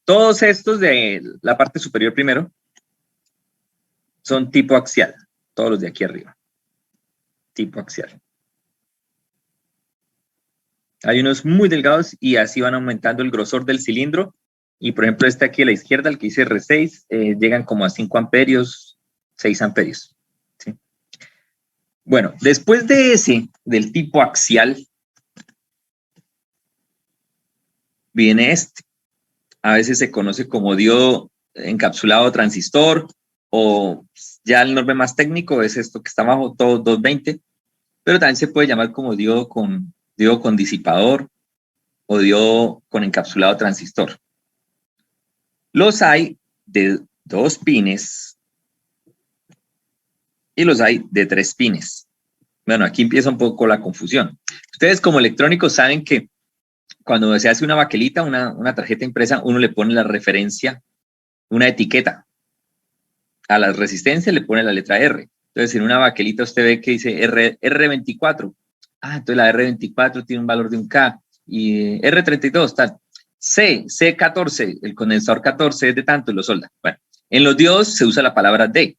Todos estos de la parte superior primero son tipo axial, todos los de aquí arriba, tipo axial. Hay unos muy delgados y así van aumentando el grosor del cilindro. Y por ejemplo, este aquí a la izquierda, el que dice R6, llegan como a 5 amperios, 6 amperios. ¿Sí? Bueno, después de ese, del tipo axial, viene este. A veces se conoce como diodo encapsulado transistor, o ya el nombre más técnico es esto que está abajo, todo 220, pero también se puede llamar como diodo con disipador o diodo con encapsulado transistor. Los hay de 2 pines y los hay de 3 pines. Bueno, aquí empieza un poco la confusión. Ustedes como electrónicos saben que cuando se hace una baquelita, una tarjeta impresa, uno le pone la referencia, una etiqueta. A la resistencia le pone la letra R. Entonces, en una baquelita usted ve que dice R24. Ah, entonces la R24 tiene un valor de un K. Y R32, tal. C14, el condensador 14 es de tanto y lo solda. Bueno, en los diodos se usa la palabra D.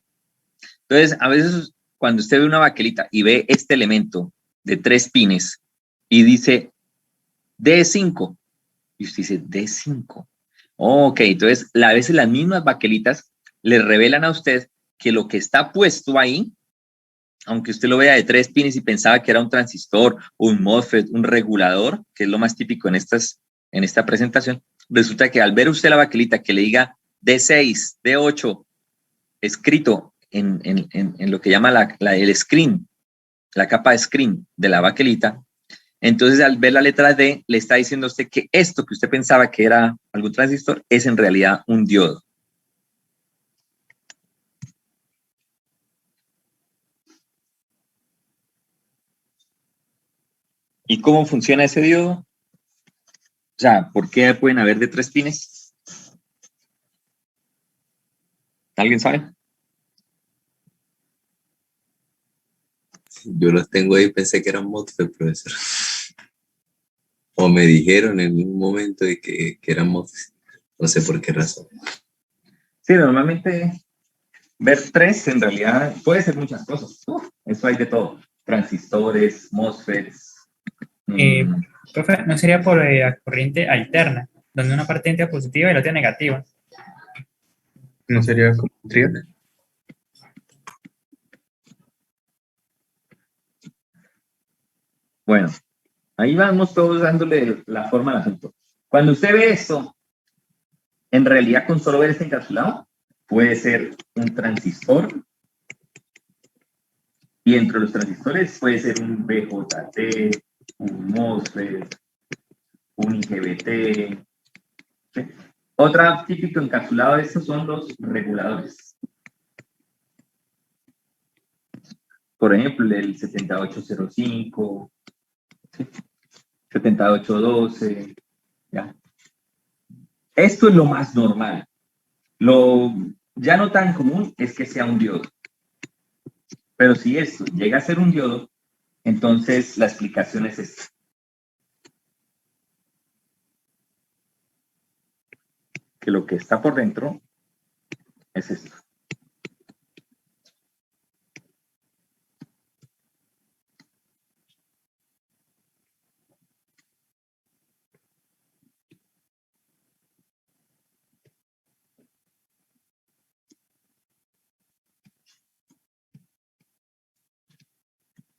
Entonces, a veces cuando usted ve una baquelita y ve este elemento de 3 pines y dice D5, y usted dice D5. Ok, entonces a veces las mismas baquelitas le revelan a usted que lo que está puesto ahí, aunque usted lo vea de 3 pines y pensaba que era un transistor, un MOSFET, un regulador, que es lo más típico en esta presentación, resulta que al ver usted la baquelita que le diga D6, D8, escrito en lo que llama el screen, la capa de screen de la baquelita, entonces al ver la letra D le está diciendo a usted que esto que usted pensaba que era algún transistor es en realidad un diodo. ¿Y cómo funciona ese diodo? O sea, ¿por qué pueden haber de 3 pines? ¿Alguien sabe? Yo los tengo ahí, pensé que eran MOSFET, profesor. O me dijeron en un momento de que eran MOSFET. No sé por qué razón. Sí, normalmente ver 3 en realidad puede ser muchas cosas. Eso hay de todo. Transistores, MOSFETs. Profe, ¿no sería por corriente alterna, donde una parte entra positiva y la otra negativa? ¿No sería como un triac? Bueno, ahí vamos todos dándole la forma al asunto. Cuando usted ve esto, en realidad con solo ver este encapsulado, puede ser un transistor, y entre los transistores puede ser un BJT, un MOSFET, un IGBT. ¿Sí? Otro típico encapsulado de estos son los reguladores. Por ejemplo, el 7805, ¿sí? 7812. ¿Ya? Esto es lo más normal. Lo ya no tan común es que sea un diodo. Pero si esto llega a ser un diodo, entonces la explicación es esta. Que lo que está por dentro es esto.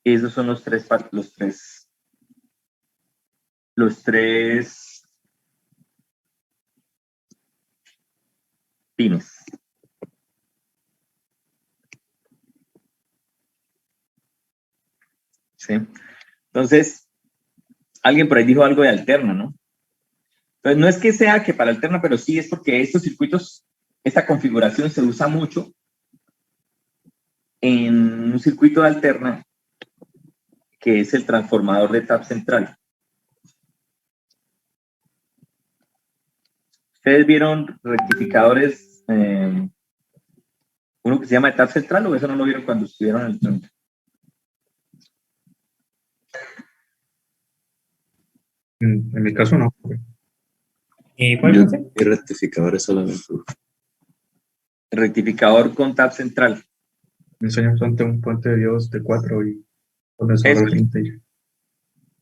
Y esos son los tres pines. ¿Sí? Entonces, alguien por ahí dijo algo de alterna, ¿no? Entonces, no es que sea que para alterna, pero sí es porque estos circuitos, esta configuración se usa mucho en un circuito de alterna, que es el transformador de tap central. ¿Ustedes vieron rectificadores, uno que se llama de tap central, o eso no lo vieron cuando estuvieron en electrónica? En mi caso no. ¿Y cuál es ese? Y rectificadores solamente. El rectificador con tap central. Enseñamos ante un puente de Dios de 4 y con eso Eso. representa.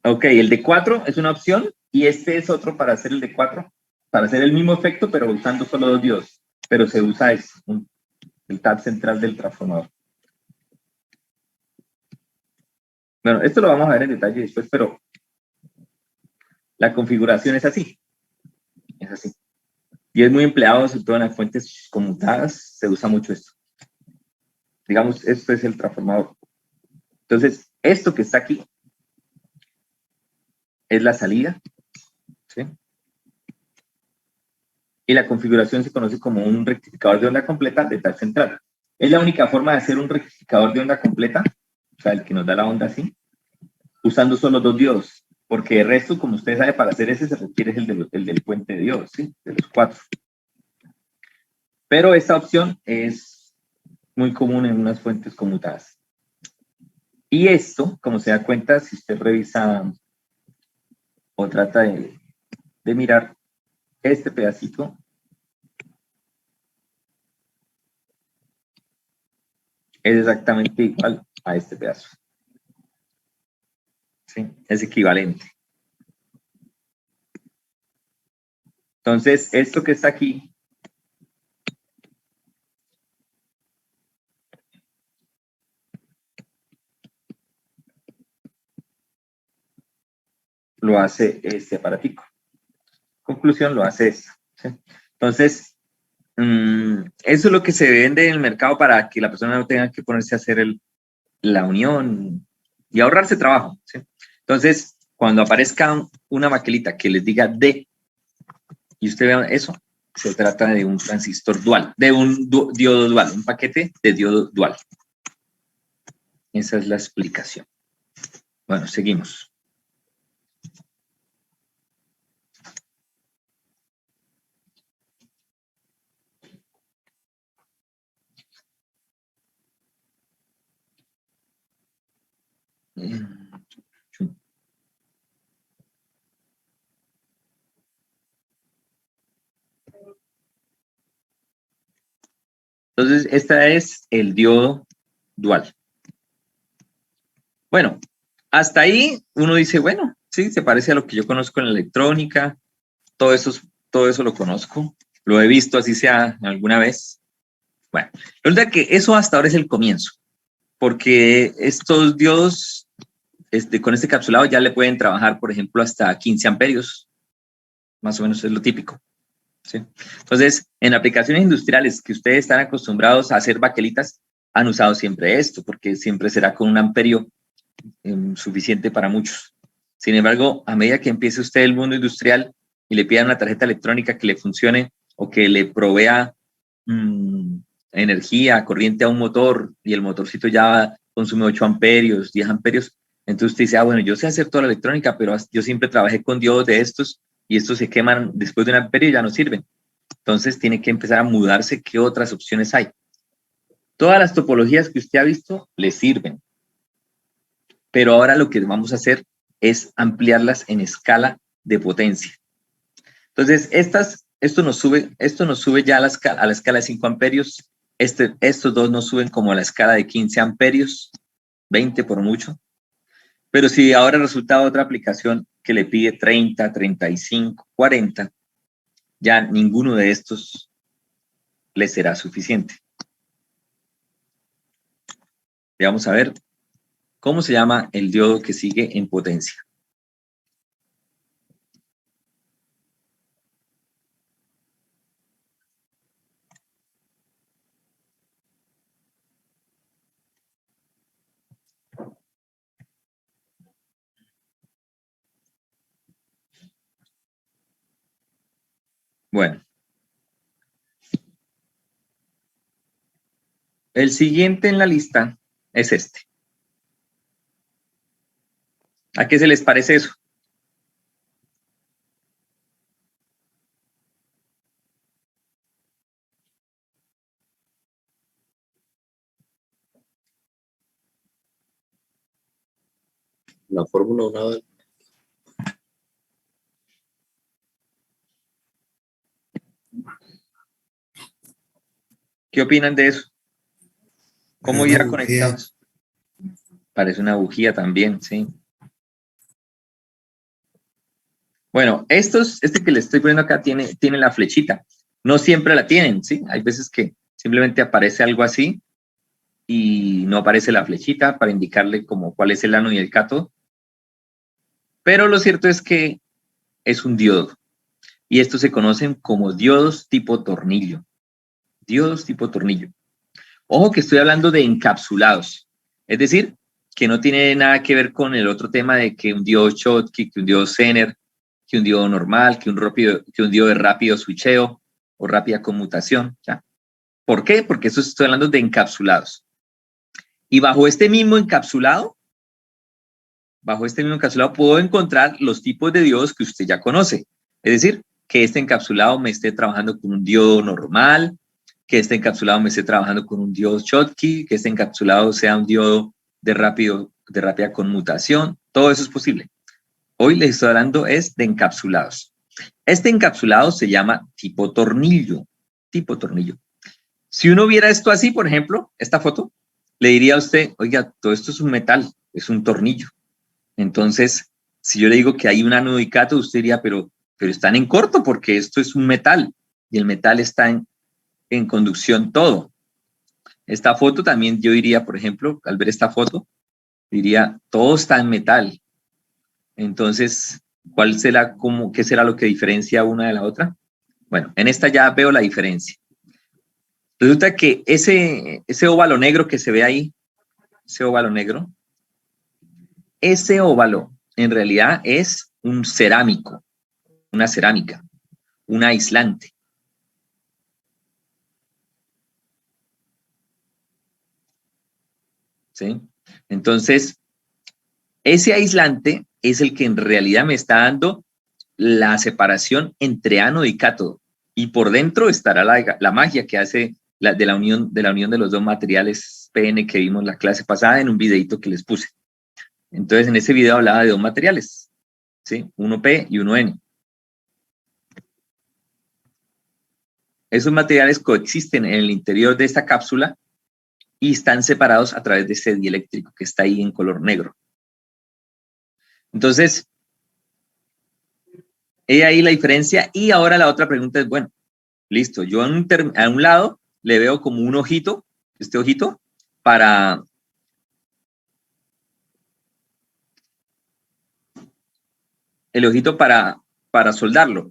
Ok, el de 4 es una opción y este es otro para hacer el de 4, para hacer el mismo efecto, pero usando solo 2 diodos. Pero se usa el tab central del transformador. Bueno, esto lo vamos a ver en detalle después, pero la configuración es así. Es así. Y es muy empleado, sobre todo en las fuentes conmutadas, se usa mucho esto. Digamos, esto es el transformador. Entonces, esto que está aquí es la salida, ¿sí? Y la configuración se conoce como un rectificador de onda completa de tal central. Es la única forma de hacer un rectificador de onda completa, o sea, el que nos da la onda así, usando solo 2 diodos, porque el resto, como usted sabe, para hacer ese se requiere el del puente de diodos, ¿sí? De los 4. Pero esta opción es muy común en unas fuentes conmutadas. Y esto, como se da cuenta, si usted revisa o trata de mirar este pedacito, es exactamente igual a este pedazo. ¿Sí? Es equivalente. Entonces, esto que está aquí lo hace este aparatico. Conclusión, lo hace esto. ¿Sí? Entonces, eso es lo que se vende en el mercado para que la persona no tenga que ponerse a hacer la unión y ahorrarse trabajo. ¿Sí? Entonces, cuando aparezca una maquelita que les diga D y usted vea eso, se trata de un transistor dual, de un diodo dual, un paquete de diodo dual. Esa es la explicación. Bueno, seguimos. Entonces, esta es el diodo dual. Bueno, hasta ahí uno dice, bueno, sí, se parece a lo que yo conozco en la electrónica, todo eso lo conozco, lo he visto así sea alguna vez. Bueno, resulta que eso hasta ahora es el comienzo, porque estos diodos con este capsulado ya le pueden trabajar, por ejemplo, hasta 15 amperios, más o menos es lo típico. ¿Sí? Entonces, en aplicaciones industriales que ustedes están acostumbrados a hacer baquelitas, han usado siempre esto, porque siempre será con un amperio suficiente para muchos. Sin embargo, a medida que empiece usted el mundo industrial y le pidan una tarjeta electrónica que le funcione o que le provea energía, corriente a un motor y el motorcito ya consume 8 amperios, 10 amperios, entonces usted dice, bueno, yo sé hacer toda la electrónica, pero yo siempre trabajé con diodos de estos y estos se queman después de un amperio y ya no sirven. Entonces tiene que empezar a mudarse qué otras opciones hay. Todas las topologías que usted ha visto le sirven, pero ahora lo que vamos a hacer es ampliarlas en escala de potencia. Entonces, esto nos sube ya a la escala de 5 amperios, estos dos nos suben como a la escala de 15 amperios, 20 por mucho, pero si ahora resulta otra aplicación que le pide 30, 35, 40, ya ninguno de estos le será suficiente. Vamos a ver cómo se llama el diodo que sigue en potencia. Bueno, el siguiente en la lista es este. ¿A qué se les parece eso? La fórmula 1. ¿Qué opinan de eso? ¿Cómo Una irá bujía. conectados? Parece una bujía también, sí. Bueno, este que le estoy poniendo acá tiene la flechita. No siempre la tienen, ¿sí? Hay veces que simplemente aparece algo así y no aparece la flechita para indicarle como cuál es el ánodo y el cátodo. Pero lo cierto es que es un diodo. Y estos se conocen como diodos tipo tornillo. Diodos tipo tornillo. Ojo que estoy hablando de encapsulados. Es decir, que no tiene nada que ver con el otro tema de que un diodo Schottky, que un diodo Zener, que un diodo normal, que un diodo de rápido switcheo o rápida conmutación. ¿Ya? ¿Por qué? Porque eso estoy hablando de encapsulados. Y bajo este mismo encapsulado puedo encontrar los tipos de diodos que usted ya conoce. Es decir, que este encapsulado me esté trabajando con un diodo normal, que este encapsulado me esté trabajando con un diodo Schottky, que este encapsulado sea un diodo de rápida conmutación. Todo eso es posible. Hoy les estoy hablando es de encapsulados. Este encapsulado se llama tipo tornillo. Tipo tornillo. Si uno viera esto así, por ejemplo, esta foto, le diría a usted, oiga, todo esto es un metal, es un tornillo. Entonces, si yo le digo que hay un ánodo y cátodo, usted diría, pero están en corto porque esto es un metal y el metal está en conducción todo. Esta foto también yo diría, por ejemplo, al ver esta foto, diría, todo está en metal. Entonces, qué será lo que diferencia una de la otra? Bueno, en esta ya veo la diferencia. Resulta que ese óvalo negro que se ve ahí, ese óvalo negro, ese óvalo en realidad es un cerámico, una cerámica, un aislante. ¿Sí? Entonces, ese aislante es el que en realidad me está dando la separación entre ánodo y cátodo. Y por dentro estará la magia que hace de la unión de los dos materiales PN que vimos la clase pasada en un videito que les puse. Entonces, en ese video hablaba de dos materiales, ¿sí? Uno P y uno N. Esos materiales coexisten en el interior de esta cápsula y están separados a través de ese dieléctrico que está ahí en color negro. Entonces, he ahí la diferencia. Y ahora la otra pregunta es, bueno, listo, yo a un lado le veo como un ojito, este ojito, para el ojito para soldarlo.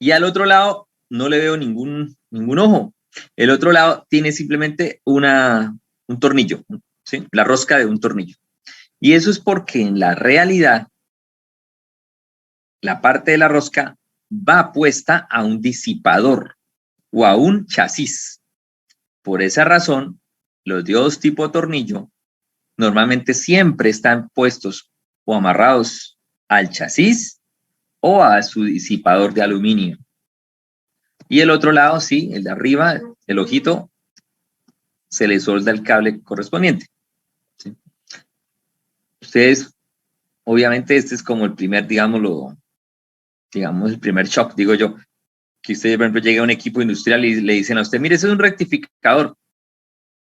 Y al otro lado no le veo ningún ojo. El otro lado tiene simplemente un tornillo, ¿sí? La rosca de un tornillo. Y eso es porque en la realidad la parte de la rosca va puesta a un disipador o a un chasis. Por esa razón, los diodos tipo tornillo normalmente siempre están puestos o amarrados al chasis o a su disipador de aluminio. Y el otro lado, sí, el de arriba, el ojito, se le solda el cable correspondiente. ¿Sí? Ustedes, obviamente, este es como el primer, digamos, el primer shock, digo yo, que usted, por ejemplo, llega a un equipo industrial y le dicen a usted, mire, ese es un rectificador.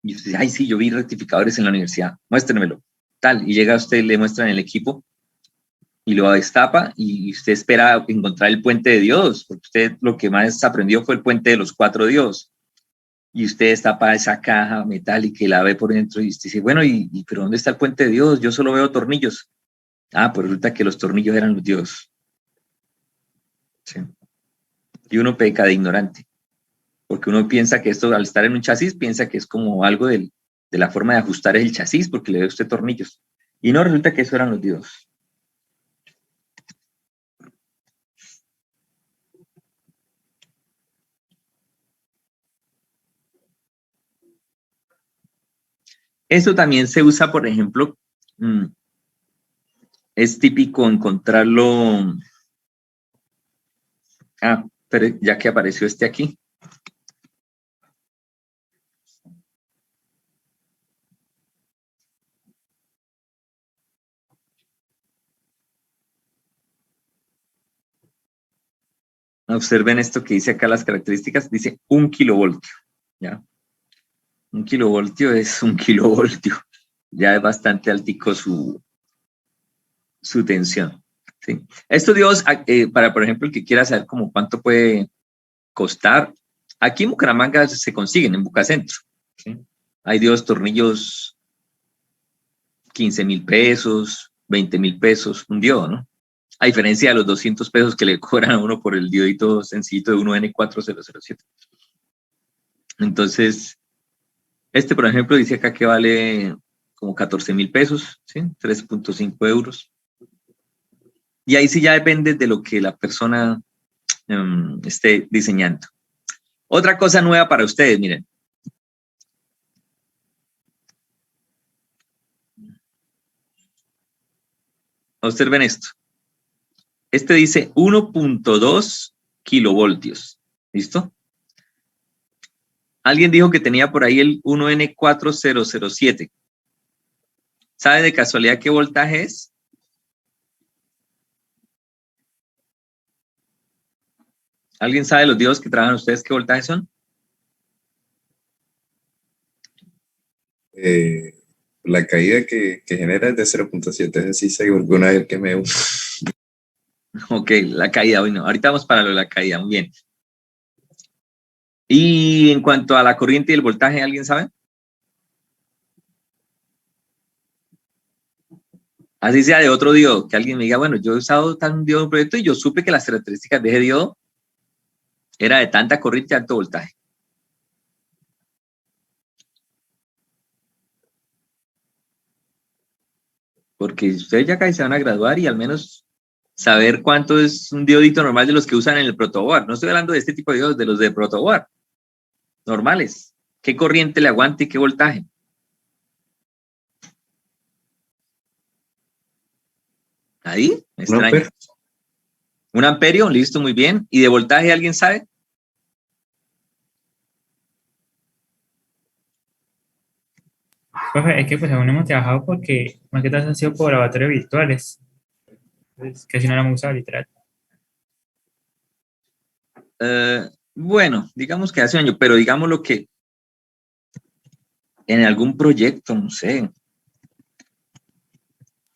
Y usted dice, ay, sí, yo vi rectificadores en la universidad, muéstrenmelo. Tal, y llega usted, le muestran el equipo y lo destapa y usted espera encontrar el puente de diodos, porque usted lo que más aprendió fue el puente de los 4 diodos. Y usted destapa esa caja metálica y la ve por dentro y usted dice, bueno, ¿pero dónde está el puente de diodos? Yo solo veo tornillos. Ah, pues resulta que los tornillos eran los diodos. Sí. Y uno peca de ignorante, porque uno piensa que esto, al estar en un chasis, piensa que es como algo de la forma de ajustar el chasis, porque le ve a usted tornillos. Y no, resulta que eso eran los diodos. Esto también se usa, por ejemplo, es típico encontrarlo. Ah, pero ya que apareció este aquí. Observen esto que dice acá las características, dice 1 kilovoltio. ¿ya? Un kilovoltio es un kilovoltio. Ya es bastante altico su tensión. ¿Sí? Estos diodos, para, por ejemplo, el que quiera saber como cuánto puede costar, aquí en Bucaramanga se consiguen, en Bucacentro. ¿Sí? Hay diodos tornillos 15.000 pesos, 20.000 pesos, un diodo, ¿no? A diferencia de los 200 pesos que le cobran a uno por el diodito sencillito de 1N4007. Entonces, este, por ejemplo, dice acá que vale como 14.000 pesos, ¿sí? 3.5 euros. Y ahí sí ya depende de lo que la persona esté diseñando. Otra cosa nueva para ustedes, miren. Observen esto. Este dice 1.2 kilovoltios. ¿Listo? Alguien dijo que tenía por ahí el 1N4007. ¿Sabe de casualidad qué voltaje es? ¿Alguien sabe los diodos que trabajan ustedes qué voltaje son? La caída que genera es de 0.7, es decir, sé alguna vez que me... Ok, la caída, bueno, ahorita vamos para lo de la caída, muy bien. Y en cuanto a la corriente y el voltaje, ¿alguien sabe? Así sea de otro diodo, que alguien me diga, bueno, yo he usado tan diodo en un proyecto y yo supe que las características de ese diodo era de tanta corriente y alto voltaje. Porque ustedes ya casi se van a graduar y al menos saber cuánto es un diodito normal de los que usan en el protoboard. No estoy hablando de este tipo de diodos, de los de protoboard, normales. ¿Qué corriente le aguanta y qué voltaje? Ahí, extraño. Un amperio, listo, muy bien. ¿Y de voltaje alguien sabe? Profe, es que pues aún no hemos trabajado porque más que todo han sido por laboratorios virtuales. Pues, casi no lo hemos usado literal. Bueno, digamos que hace un año, pero digamos lo que en algún proyecto, no sé.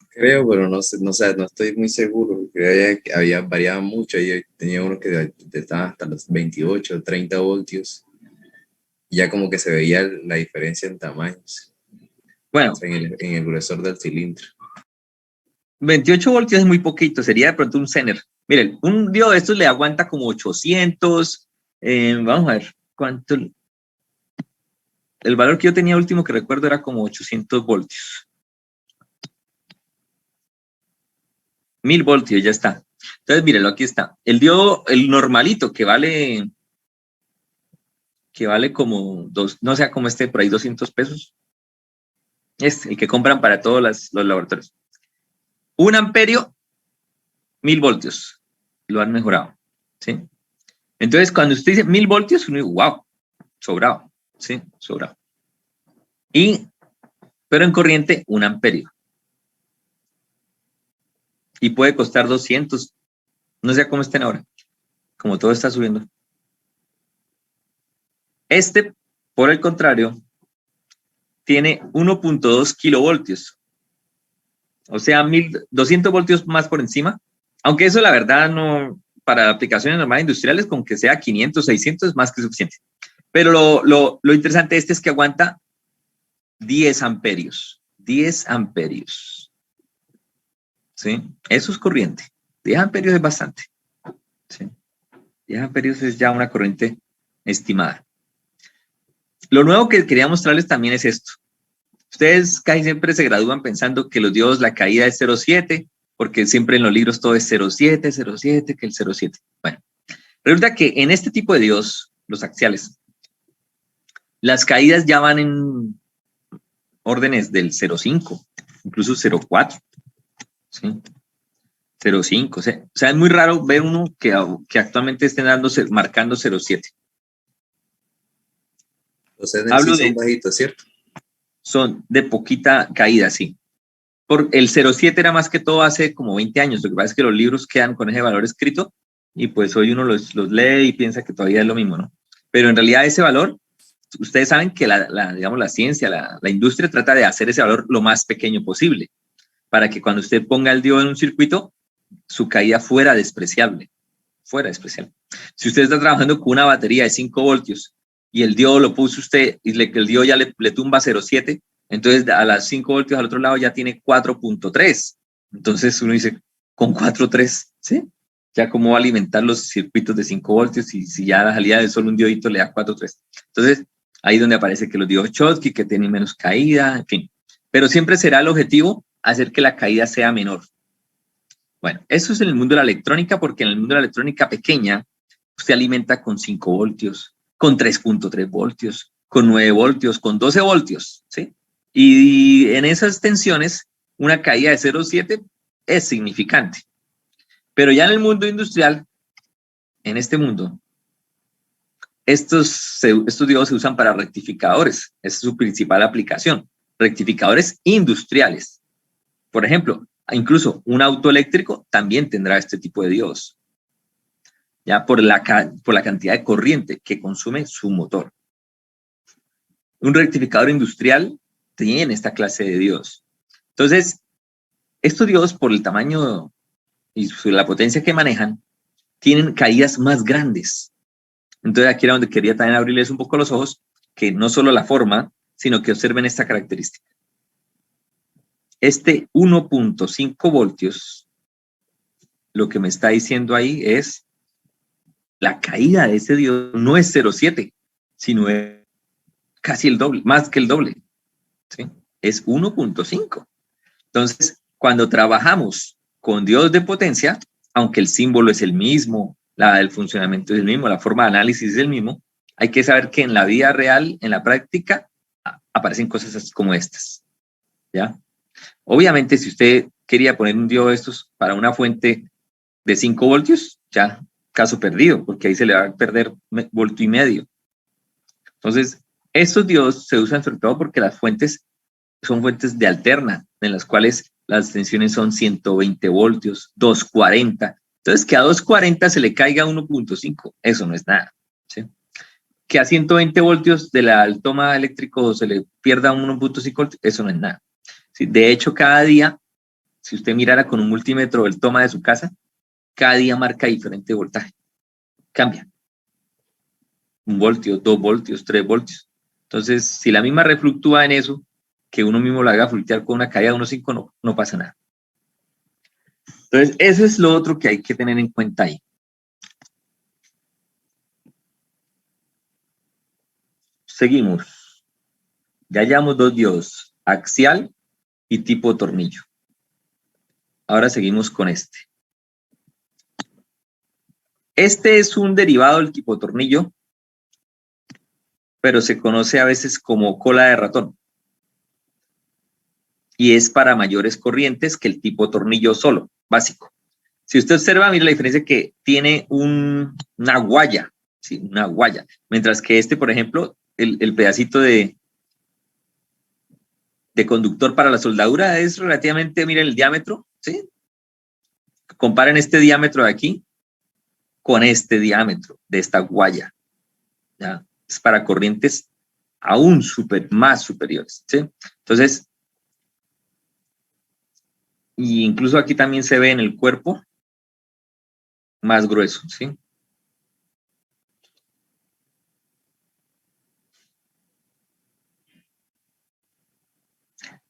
Creo, pero no sé, no estoy muy seguro. Creo que había variado mucho. Yo tenía uno que estaba hasta los 28 o 30 voltios. Y ya como que se veía la diferencia en tamaños. Bueno, O sea, en el grosor del cilindro. 28 voltios es muy poquito, sería de pronto un Zener. Miren, un diodo de estos le aguanta como 800. Vamos a ver cuánto. El valor que yo tenía último que recuerdo era como 800 voltios. 1000 voltios, ya está. Entonces, mírenlo, aquí está. El diodo, el normalito, que vale como no sé cómo esté, por ahí 200 pesos. El que compran para todos los laboratorios. 1 amperio, 1000 voltios. Lo han mejorado. ¿Sí? Entonces, cuando usted dice 1000 voltios, uno dice, wow, sobrado. ¿Sí? Sobrado. Pero en corriente, 1 amperio. Y puede costar 200. No sé cómo estén ahora. Como todo está subiendo. Este, por el contrario, tiene 1.2 kilovoltios. O sea, 1200 voltios más por encima. Aunque eso, la verdad, no, para aplicaciones normales industriales, con que sea 500, 600 es más que suficiente. Pero lo interesante de este es que aguanta 10 amperios. 10 amperios. ¿Sí? Eso es corriente. 10 amperios es bastante. ¿Sí? 10 amperios es ya una corriente estimada. Lo nuevo que quería mostrarles también es esto. Ustedes casi siempre se gradúan pensando que los diodos, la caída es 0,7, porque siempre en los libros todo es 0,7, 0,7, que el 0,7. Bueno, resulta que en este tipo de diodos, los axiales, las caídas ya van en órdenes del 0,5, incluso 0,4, ¿sí? 0,5, o sea, es muy raro ver uno que actualmente estén marcando 0,7. Los NC son bajitos, ¿cierto? Son de poquita caída, sí. El 0,7 era más que todo hace como 20 años. Lo que pasa es que los libros quedan con ese valor escrito y pues hoy uno los lee y piensa que todavía es lo mismo, ¿no? Pero en realidad ese valor ustedes saben que digamos, la ciencia, la industria trata de hacer ese valor lo más pequeño posible, para que cuando usted ponga el diodo en un circuito, su caída fuera despreciable. Si usted está trabajando con una batería de 5 voltios y el diodo lo puso usted y el diodo ya le tumba 0,7, entonces a las 5 voltios al otro lado ya tiene 4.3. Entonces uno dice, con 4.3, ¿sí? Ya cómo va a alimentar los circuitos de 5 voltios si ya la salida de solo un diodito le da 4.3. Entonces ahí es donde aparece que los diodos Schottky, que tienen menos caída, en fin. Pero siempre será el objetivo hacer que la caída sea menor. Bueno, eso es en el mundo de la electrónica, porque en el mundo de la electrónica pequeña, usted alimenta con 5 voltios, con 3.3 voltios, con 9 voltios, con 12 voltios, ¿sí? Y en esas tensiones, una caída de 0,7 es significante. Pero ya en el mundo industrial, en este mundo, estos diodos se usan para rectificadores. Esa es su principal aplicación. Rectificadores industriales. Por ejemplo, incluso un auto eléctrico también tendrá este tipo de diodos, ya por la cantidad de corriente que consume su motor. Un rectificador industrial tiene esta clase de diodos. Entonces, estos diodos, por el tamaño y la potencia que manejan, tienen caídas más grandes. Entonces, aquí era donde quería también abrirles un poco los ojos, que no solo la forma, sino que observen esta característica. Este 1.5 voltios, lo que me está diciendo ahí es la caída de ese diodo no es 0,7, sino es casi el doble, más que el doble, ¿sí? Es 1.5. Entonces, cuando trabajamos con diodos de potencia, aunque el símbolo es el mismo, el funcionamiento es el mismo, la forma de análisis es el mismo, hay que saber que en la vida real, en la práctica, aparecen cosas así como estas, ¿ya? Obviamente, si usted quería poner un diodo de estos para una fuente de 5 voltios, ya caso perdido, porque ahí se le va a perder 1,5 voltios. Entonces, estos diodos se usan sobre todo porque las fuentes son fuentes de alterna, en las cuales las tensiones son 120 voltios, 240. Entonces, que a 240 se le caiga 1.5, eso no es nada, ¿sí? Que a 120 voltios del toma eléctrico se le pierda 1.5 voltios, eso no es nada. ¿Sí? De hecho, cada día, si usted mirara con un multímetro el toma de su casa, cada día marca diferente voltaje. Cambia. 1 voltio, 2 voltios, 3 voltios. Entonces, si la misma red fluctúa en eso, que uno mismo la haga fluctuar con una caída de 1.5, no pasa nada. Entonces, eso es lo otro que hay que tener en cuenta ahí. Seguimos. Ya llevamos 2 diodos, axial y tipo tornillo. Ahora seguimos con este. Este es un derivado del tipo tornillo, pero se conoce a veces como cola de ratón. Y es para mayores corrientes que el tipo tornillo solo, básico. Si usted observa, mira la diferencia que tiene una guaya, ¿sí? Una guaya. Mientras que este, por ejemplo, el pedacito de conductor para la soldadura es relativamente, miren el diámetro, ¿sí? Comparen este diámetro de aquí con este diámetro de esta guaya, ¿ya? Es para corrientes aún más superiores, ¿sí? Entonces, y incluso aquí también se ve en el cuerpo más grueso, ¿sí?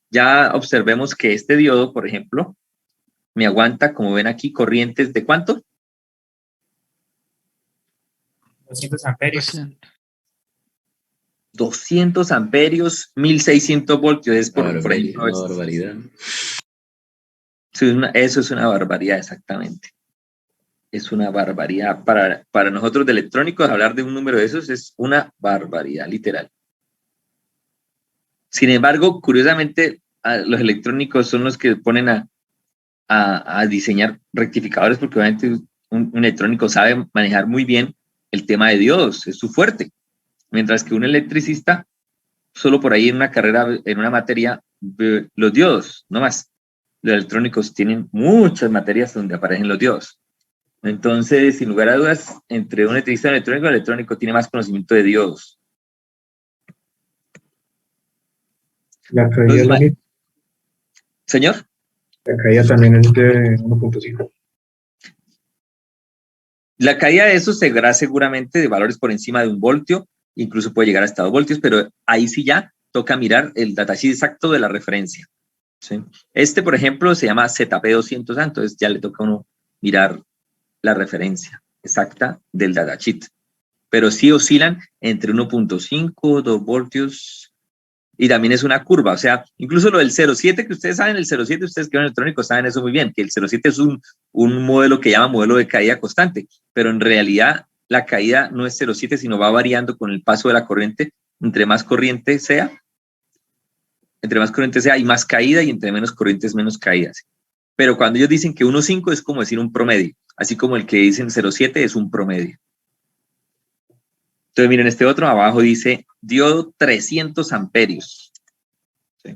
Ya observemos que este diodo, por ejemplo, me aguanta, como ven aquí, corrientes de ¿cuánto? 200 amperios. 200 amperios, 1600 voltios. Es por ejemplo, Una barbaridad. Eso es una barbaridad, exactamente. Es una barbaridad. Para nosotros de electrónicos, hablar de un número de esos es una barbaridad, literal. Sin embargo, curiosamente, los electrónicos son los que ponen a diseñar rectificadores, porque obviamente un electrónico sabe manejar muy bien el tema de diodos, es su fuerte. Mientras que un electricista, solo por ahí en una carrera, en una materia, ve los diodos, no más. Los electrónicos tienen muchas materias donde aparecen los diodos. Entonces, sin lugar a dudas, entre un electricista y un electrónico, el electrónico tiene más conocimiento de diodos. La caída, Entonces, señor, la caída también es de 1.5. la caída de eso se verá seguramente de valores por encima de 1 voltio, incluso puede llegar hasta 2 voltios, pero ahí sí ya toca mirar el datasheet exacto de la referencia. ¿Sí? Este, por ejemplo, se llama ZP200A, entonces ya le toca a uno mirar la referencia exacta del datasheet. Pero sí oscilan entre 1.5, 2 voltios, y también es una curva, o sea, incluso lo del 0.7, que ustedes saben, el 0.7, ustedes que son electrónicos saben eso muy bien, que el 0.7 es un modelo que llama modelo de caída constante, pero en realidad la caída no es 0.7, sino va variando con el paso de la corriente, entre más corriente sea hay más caída, y entre menos corrientes menos caídas. Pero cuando ellos dicen que 1.5 es como decir un promedio, así como el que dicen 0.7 es un promedio. Entonces miren, este otro abajo dice diodo 300 amperios. ¿Sí?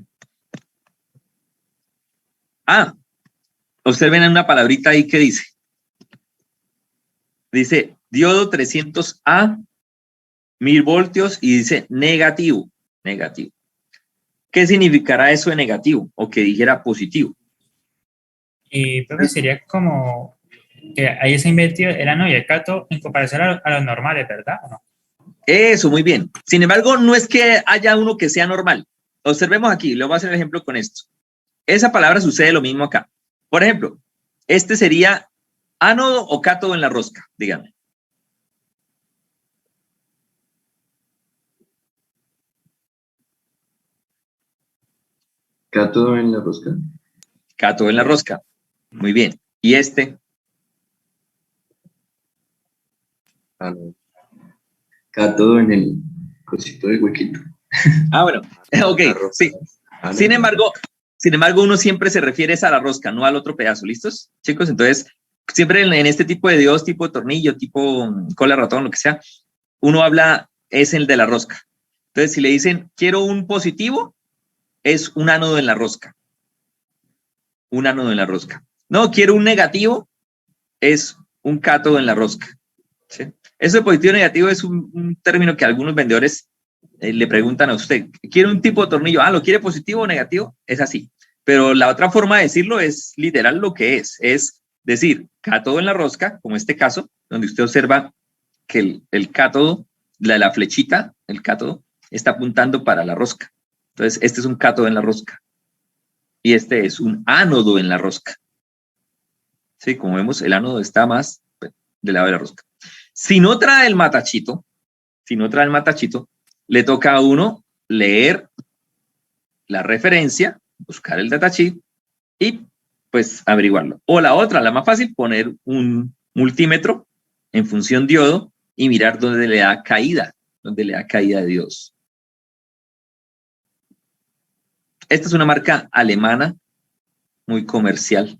Observen una palabrita ahí que dice diodo 300A, 1000 voltios, y dice negativo. ¿Qué significará eso de negativo? O que dijera positivo. Y profe, sería como que ahí se ha invertido el ano y el cato en comparación a los normales, ¿verdad? ¿O no? Eso, muy bien. Sin embargo, no es que haya uno que sea normal. Observemos aquí, le voy a hacer el ejemplo con esto. Esa palabra sucede lo mismo acá. Por ejemplo, este sería ánodo o cátodo en la rosca, dígame. Cátodo en la rosca. Cátodo en la rosca. Muy bien. ¿Y este? No. Cátodo en el cosito de huequito. Bueno, ok, sí. Sin embargo, uno siempre se refiere a la rosca, no al otro pedazo. ¿Listos, chicos? Entonces, siempre en este tipo de diodos, tipo de tornillo, tipo cola de ratón, lo que sea, uno habla, es el de la rosca. Entonces, si le dicen, quiero un positivo, es un ánodo en la rosca. Un ánodo en la rosca. No, quiero un negativo, es un cátodo en la rosca. ¿Sí? Eso de positivo y negativo es un término que algunos vendedores le preguntan a usted, ¿quiere un tipo de tornillo? ¿Lo quiere positivo o negativo? Es así. Pero la otra forma de decirlo es literal lo que es decir, cátodo en la rosca, como este caso, donde usted observa que el cátodo, la flechita, el cátodo, está apuntando para la rosca. Entonces, este es un cátodo en la rosca. Y este es un ánodo en la rosca. Sí, como vemos, el ánodo está más del lado de la rosca. Si no trae el matachito, le toca a uno leer la referencia, buscar el datasheet y pues averiguarlo. O la otra, la más fácil, poner un multímetro en función diodo y mirar dónde le da caída de Dios. Esta es una marca alemana muy comercial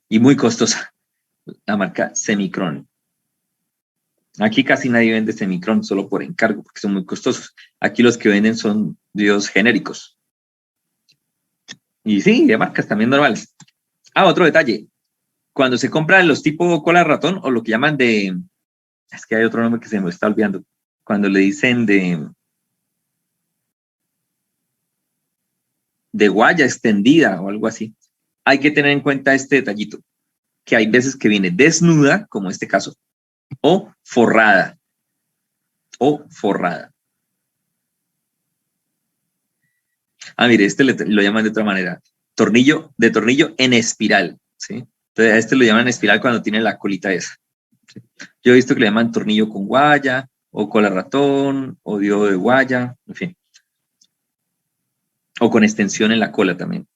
y muy costosa, la marca Semicron. Aquí casi nadie vende Semicron solo por encargo, porque son muy costosos. Aquí los que venden son diodos genéricos. Y sí, de marcas también normales. Otro detalle. Cuando se compran los tipo cola ratón, o lo que llaman es que hay otro nombre que se me está olvidando. Cuando le dicen de guaya extendida o algo así, hay que tener en cuenta este detallito, que hay veces que viene desnuda, como este caso, o forrada. Mire, este lo llaman de otra manera. Tornillo en espiral, ¿sí? Entonces a este lo llaman espiral cuando tiene la colita esa. ¿Sí? Yo he visto que le llaman tornillo con guaya, o cola ratón, o diodo de guaya, en fin. O con extensión en la cola también.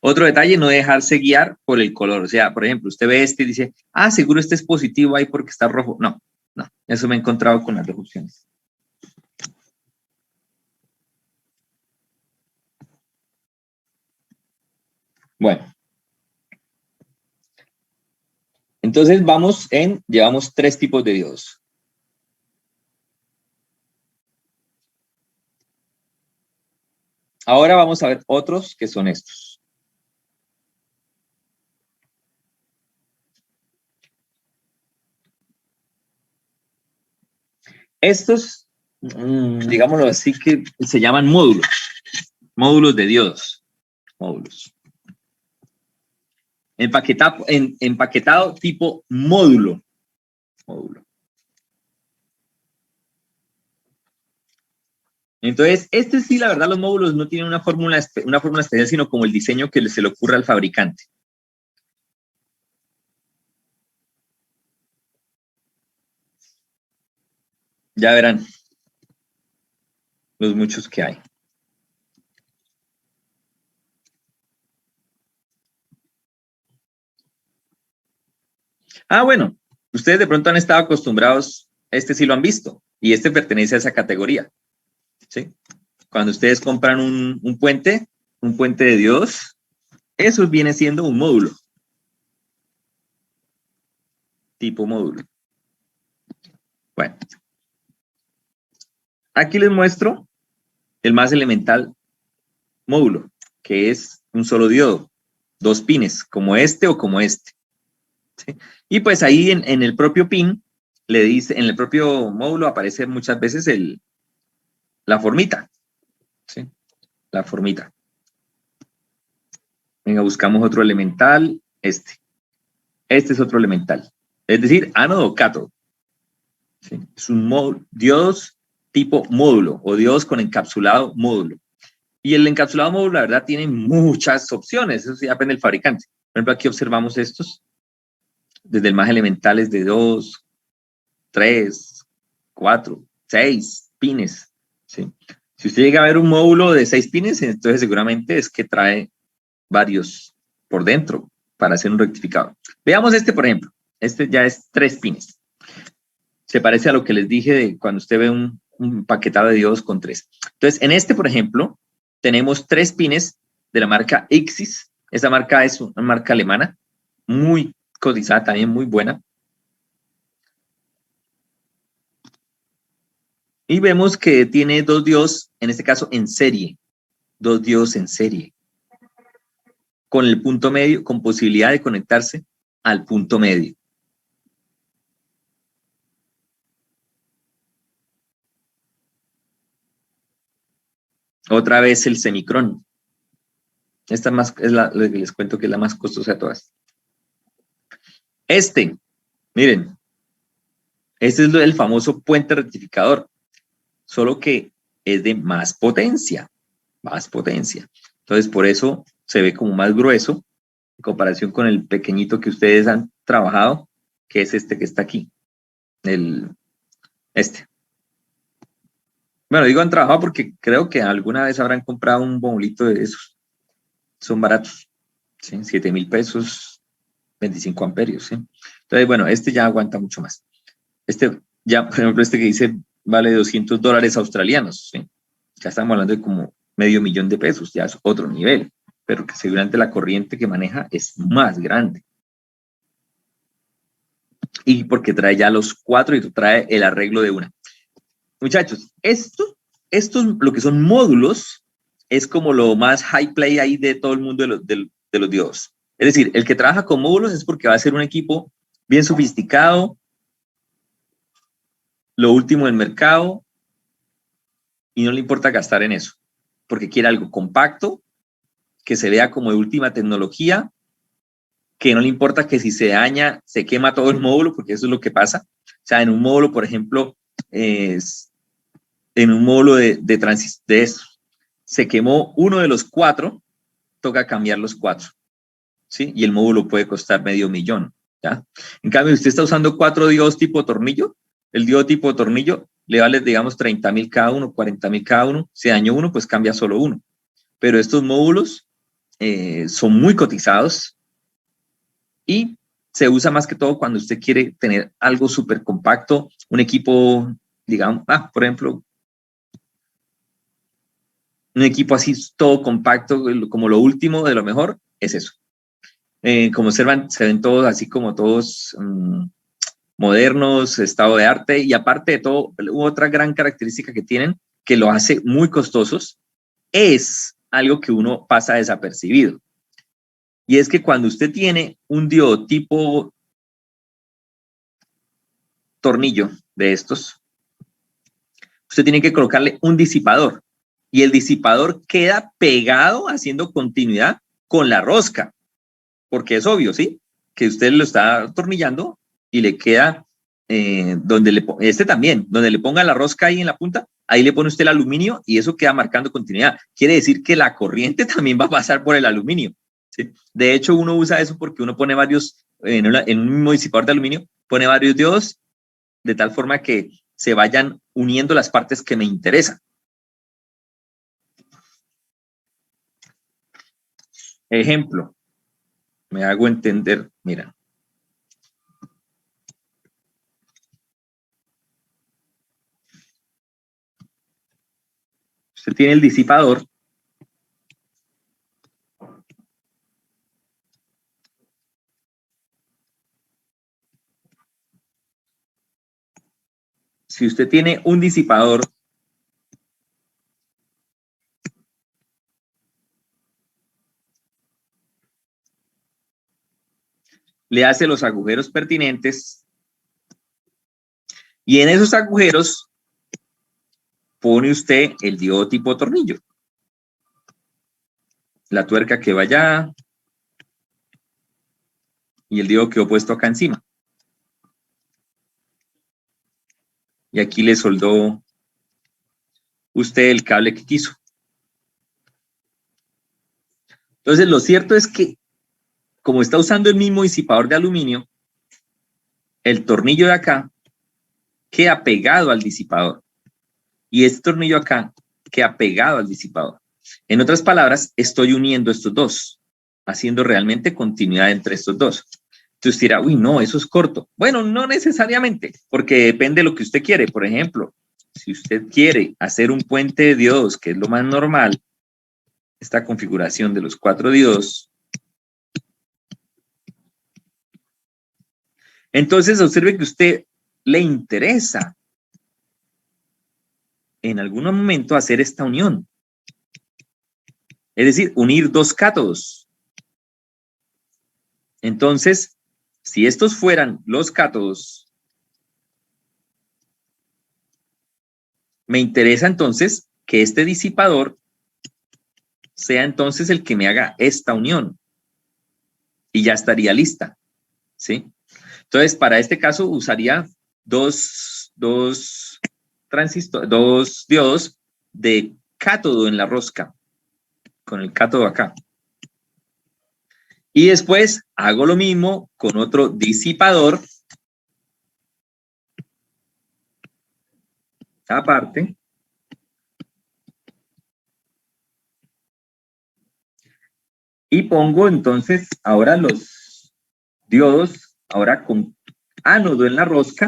Otro detalle, no dejarse guiar por el color. O sea, por ejemplo, usted ve este y dice, seguro este es positivo ahí porque está rojo. No, eso me he encontrado con las dos opciones. Bueno. Entonces llevamos 3 tipos de diodos. Ahora vamos a ver otros que son estos. Estos, digámoslo así, que se llaman módulos. Módulos de diodos. Módulos. Empaquetado tipo módulo. Módulo. Entonces, este sí, la verdad, los módulos no tienen una fórmula especial, sino como el diseño que se le ocurre al fabricante. Ya verán los muchos que hay. Bueno, ustedes de pronto han estado acostumbrados, este sí lo han visto, y este pertenece a esa categoría, ¿sí? Cuando ustedes compran un puente de diodos, eso viene siendo un módulo, tipo módulo. Bueno, aquí les muestro el más elemental módulo, que es un solo diodo, 2 pines, como este o como este, ¿sí? Y pues ahí en el propio pin, le dice, en el propio módulo aparece muchas veces la formita, ¿sí? La formita. Venga, buscamos otro elemental, este. Este es otro elemental, es decir, ánodo o cátodo, ¿sí? Es un módulo, diodos tipo módulo o diodos con encapsulado módulo. Y el encapsulado módulo, la verdad, tiene muchas opciones, eso sí depende del fabricante. Por ejemplo, aquí observamos estos, desde el más elementales de 2, 3, 4, 6 pines, ¿sí? Si usted llega a ver un módulo de 6 pines, entonces seguramente es que trae varios por dentro para hacer un rectificado. Veamos este, por ejemplo. Este ya es 3 pines. Se parece a lo que les dije de cuando usted ve un paquetado de diodos con 3. Entonces, en este, por ejemplo, tenemos 3 pines de la marca Ixis. Esta marca es una marca alemana, muy cotizada, también muy buena. Y vemos que tiene 2 diodos, en este caso en serie. 2 diodos en serie. Con el punto medio, con posibilidad de conectarse al punto medio. Otra vez el semicrón. Esta es la que les cuento que es la más costosa de todas. Miren, este es el famoso puente rectificador, solo que es de más potencia, más potencia. Entonces, por eso se ve como más grueso en comparación con el pequeñito que ustedes han trabajado, que es este que está aquí, este. Bueno, digo han trabajado porque creo que alguna vez habrán comprado un bombolito de esos. Son baratos, ¿sí? 7.000 pesos, 25 amperios, ¿sí? Entonces, bueno, este ya aguanta mucho más. Este, ya, por ejemplo, este que dice vale $200 australianos, ¿sí? Ya estamos hablando de como $500,000 de pesos, ya es otro nivel, pero que seguramente la corriente que maneja es más grande. Y porque trae ya los 4 y trae el arreglo de una. Muchachos, estos lo que son módulos es como lo más high play ahí de todo el mundo de los diodos. Es decir, el que trabaja con módulos es porque va a ser un equipo bien sofisticado, lo último del mercado, y no le importa gastar en eso, porque quiere algo compacto, que se vea como de última tecnología, que no le importa que si se daña, se quema todo el módulo, porque eso es lo que pasa. O sea, en un módulo, por ejemplo, en un módulo de esos, se quemó uno de los 4, toca cambiar los 4, ¿sí? Y el módulo puede costar $500,000, ¿ya? En cambio, si usted está usando 4 diodos tipo tornillo, el diodo tipo tornillo le vale, digamos, 30.000 cada uno, 40.000 cada uno. Si dañó uno, pues cambia solo uno. Pero estos módulos son muy cotizados y se usa más que todo cuando usted quiere tener algo súper compacto, un equipo, digamos, por ejemplo, un equipo así todo compacto, como lo último de lo mejor, es eso. Como observan, se ven todos así como todos modernos, estado de arte, y aparte de todo, otra gran característica que tienen, que lo hace muy costosos, es algo que uno pasa desapercibido. Y es que cuando usted tiene un diodo tipo tornillo de estos, usted tiene que colocarle un disipador. Y el disipador queda pegado haciendo continuidad con la rosca. Porque es obvio, ¿sí? Que usted lo está atornillando y le queda donde le ponga la rosca ahí en la punta, ahí le pone usted el aluminio y eso queda marcando continuidad. Quiere decir que la corriente también va a pasar por el aluminio, ¿sí? De hecho, uno usa eso porque uno pone varios, en un mismo disipador de aluminio, pone varios diodos de tal forma que se vayan uniendo las partes que me interesan. Ejemplo, me hago entender, mira. Usted tiene el disipador. Si usted tiene un disipador le hace los agujeros pertinentes y en esos agujeros pone usted el diodo tipo tornillo. La tuerca que va allá y el diodo quedó puesto acá encima. Y aquí le soldó usted el cable que quiso. Entonces, lo cierto es que, como está usando el mismo disipador de aluminio, el tornillo de acá queda pegado al disipador. Y este tornillo acá queda pegado al disipador. En otras palabras, estoy uniendo estos dos, haciendo realmente continuidad entre estos dos. Entonces dirá, uy, no, eso es corto. Bueno, no necesariamente, porque depende de lo que usted quiere. Por ejemplo, si usted quiere hacer un puente de diodos, que es lo más normal, esta configuración de los 4 diodos, entonces observe que usted le interesa en algún momento hacer esta unión. Es decir, unir dos cátodos. Entonces, si estos fueran los cátodos, me interesa entonces que este disipador sea entonces el que me haga esta unión. Y ya estaría lista, ¿sí? Entonces, para este caso usaría dos diodos de cátodo en la rosca, con el cátodo acá. Y después hago lo mismo con otro disipador aparte. Y pongo entonces ahora los diodos, ahora con ánodo en la rosca.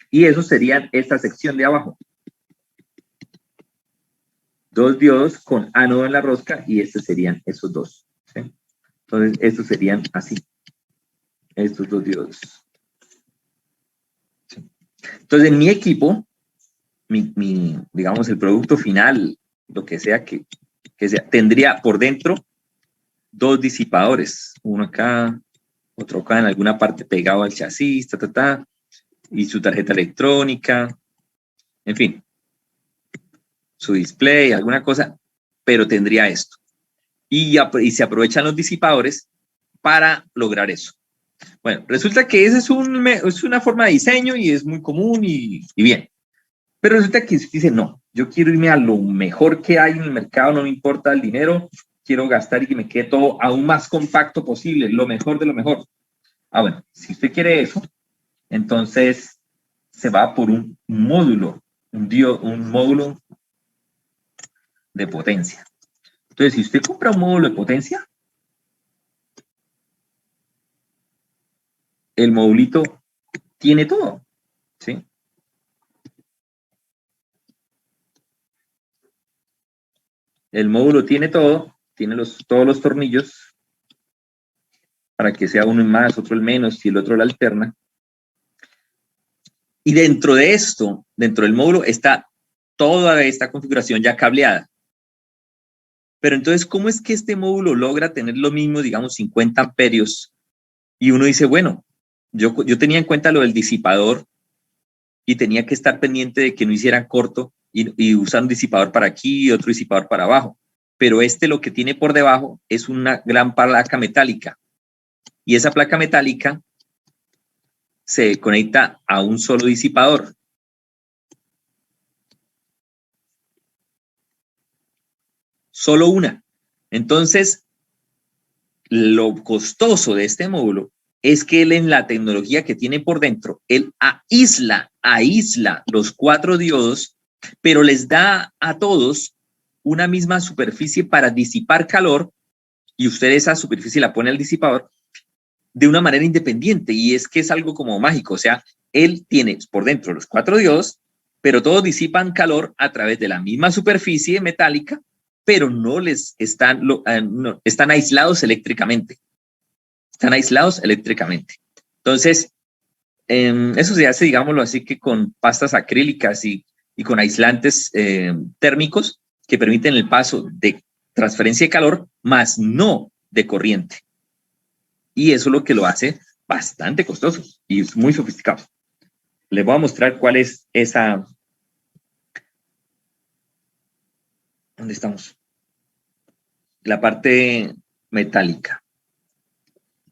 Y eso sería esta sección de abajo. Dos diodos con ánodo en la rosca y estos serían esos dos, ¿sí? Entonces, estos serían así. Estos dos diodos. ¿Sí? Entonces, en mi equipo, digamos, el producto final, lo que sea que sea, tendría por dentro dos disipadores. Uno acá, otro acá en alguna parte pegado al chasis, y su tarjeta electrónica, en fin, su display, alguna cosa, pero tendría esto. Y se aprovechan los disipadores para lograr eso. Bueno, resulta que esa es una forma de diseño y es muy común y bien. Pero resulta que dice, no, yo quiero irme a lo mejor que hay en el mercado, no me importa el dinero, quiero gastar y que me quede todo aún más compacto posible, lo mejor de lo mejor. Ah, bueno, si usted quiere eso, entonces se va por un módulo, un módulo de potencia. Entonces, si usted compra un módulo de potencia, el modulito tiene todo, ¿sí? El módulo tiene todo, tiene todos los tornillos para que sea uno el más, otro el menos y el otro la alterna. Y dentro de esto, dentro del módulo, está toda esta configuración ya cableada. Pero entonces, ¿cómo es que este módulo logra tener lo mismo, digamos, 50 amperios? Y uno dice, bueno, yo tenía en cuenta lo del disipador y tenía que estar pendiente de que no hicieran corto y usar un disipador para aquí y otro disipador para abajo. Pero lo que tiene por debajo es una gran placa metálica. Y esa placa metálica se conecta a un solo disipador. Solo una. Entonces, lo costoso de este módulo es que él en la tecnología que tiene por dentro, él aísla los 4 diodos, pero les da a todos una misma superficie para disipar calor y usted esa superficie la pone al disipador de una manera independiente y es que es algo como mágico, o sea, él tiene por dentro los 4 diodos, pero todos disipan calor a través de la misma superficie metálica, pero no les están, no, están aislados eléctricamente. Están aislados eléctricamente. Entonces, eso se hace, digámoslo así, que con pastas acrílicas y con aislantes térmicos que permiten el paso de transferencia de calor, más no de corriente. Y eso es lo que lo hace bastante costoso y es muy sofisticado. Les voy a mostrar cuál es esa... ¿Dónde estamos? La parte metálica.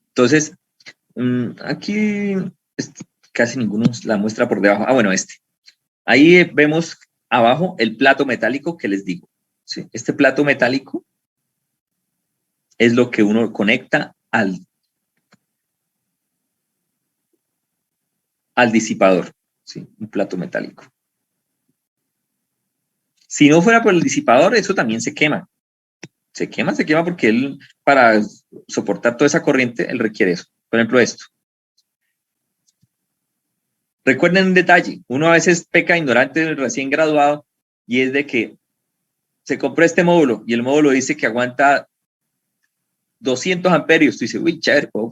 Entonces, aquí casi ninguno la muestra por debajo. Ah, bueno, Ahí vemos abajo el plato metálico que les digo. ¿Sí? Este plato metálico es lo que uno conecta al disipador. ¿Sí? Un plato metálico. Si no fuera por el disipador, eso también se quema. Se quema porque él, para soportar toda esa corriente, él requiere eso. Por ejemplo, esto. Recuerden un detalle, uno a veces peca ignorante recién graduado y es de que se compró este módulo y el módulo dice que aguanta 200 amperios. Tú dices, uy, chévere, puedo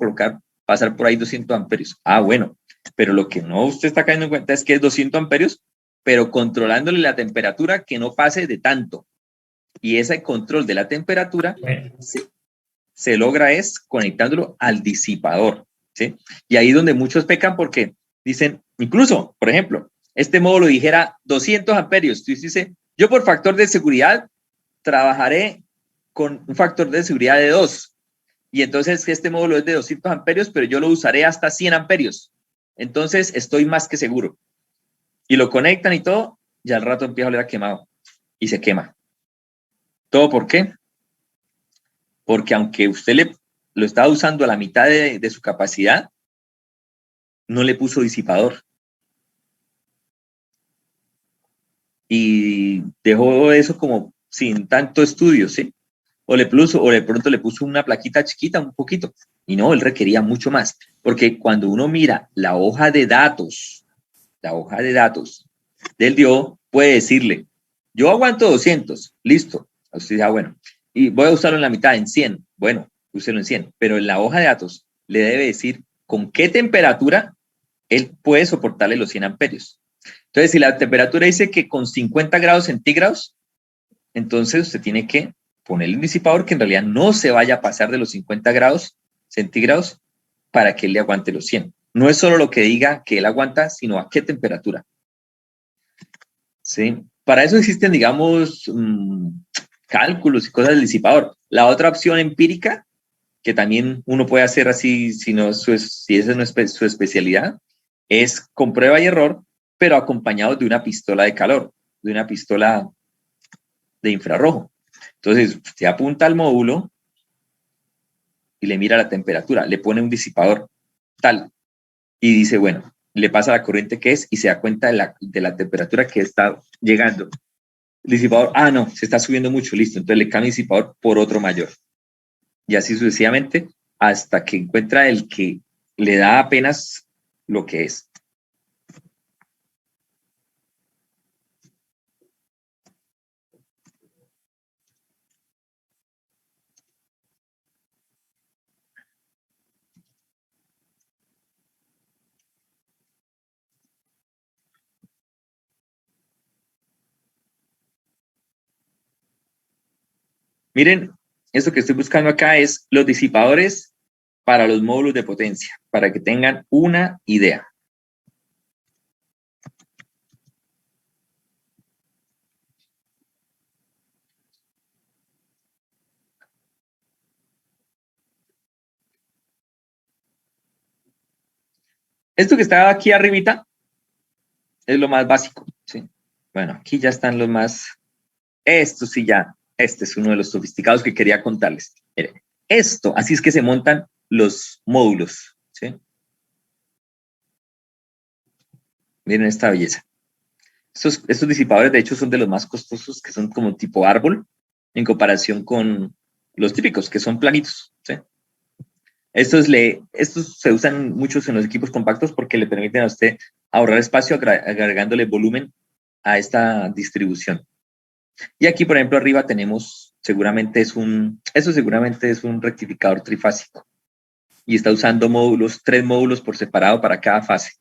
pasar por ahí 200 amperios. Ah, bueno, pero lo que no usted está cayendo en cuenta es que es 200 amperios, pero controlándole la temperatura que no pase de tanto. Y ese control de la temperatura se logra es conectándolo al disipador, ¿sí? Y ahí es donde muchos pecan porque dicen, incluso, por ejemplo, este módulo dijera 200 amperios. Tú dices, yo por factor de seguridad trabajaré con un factor de seguridad de 2. Y entonces este módulo es de 200 amperios, pero yo lo usaré hasta 100 amperios. Entonces estoy más que seguro. Y lo conectan y todo, ya al rato empieza a oler a quemado y se quema. ¿Todo por qué? Porque aunque usted lo estaba usando a la mitad de su capacidad, no le puso disipador. Y dejó eso como sin tanto estudio, ¿sí? O de pronto le puso una plaquita chiquita, un poquito. Y no, él requería mucho más. Porque cuando uno mira la hoja de datos del DIO, puede decirle, yo aguanto 200, listo. Usted dice, bueno, y voy a usarlo en la mitad, en 100. Bueno, úselo en 100. Pero en la hoja de datos le debe decir con qué temperatura él puede soportarle los 100 amperios. Entonces, si la temperatura dice que con 50 grados centígrados, entonces usted tiene que ponerle un disipador que en realidad no se vaya a pasar de los 50 grados centígrados para que él le aguante los 100. No es solo lo que diga que él aguanta, sino a qué temperatura. ¿Sí? Para eso existen, digamos, cálculos y cosas del disipador. La otra opción empírica, que también uno puede hacer así, si esa no es su especialidad, es con prueba y error, pero acompañado de una pistola de calor, de una pistola de infrarrojo. Entonces, usted apunta al módulo y le mira la temperatura, le pone un disipador tal y dice, bueno, le pasa la corriente que es y se da cuenta de la temperatura que está llegando. El disipador, no, se está subiendo mucho, listo, entonces le cambia el disipador por otro mayor. Y así sucesivamente hasta que encuentra el que le da apenas lo que es. Miren, esto que estoy buscando acá es los disipadores para los módulos de potencia, para que tengan una idea. Esto que está aquí arribita es lo más básico, ¿sí? Bueno, aquí ya están los más... Esto sí ya, este es uno de los sofisticados que quería contarles. Miren, esto, así es que se montan los módulos, ¿sí? Miren esta belleza. Estos disipadores, de hecho, son de los más costosos, que son como tipo árbol, en comparación con los típicos, que son planitos, ¿sí? Estos se usan muchos en los equipos compactos porque le permiten a usted ahorrar espacio agregándole volumen a esta distribución. Y aquí, por ejemplo, arriba tenemos, eso seguramente es un rectificador trifásico y está usando tres módulos por separado para cada fase.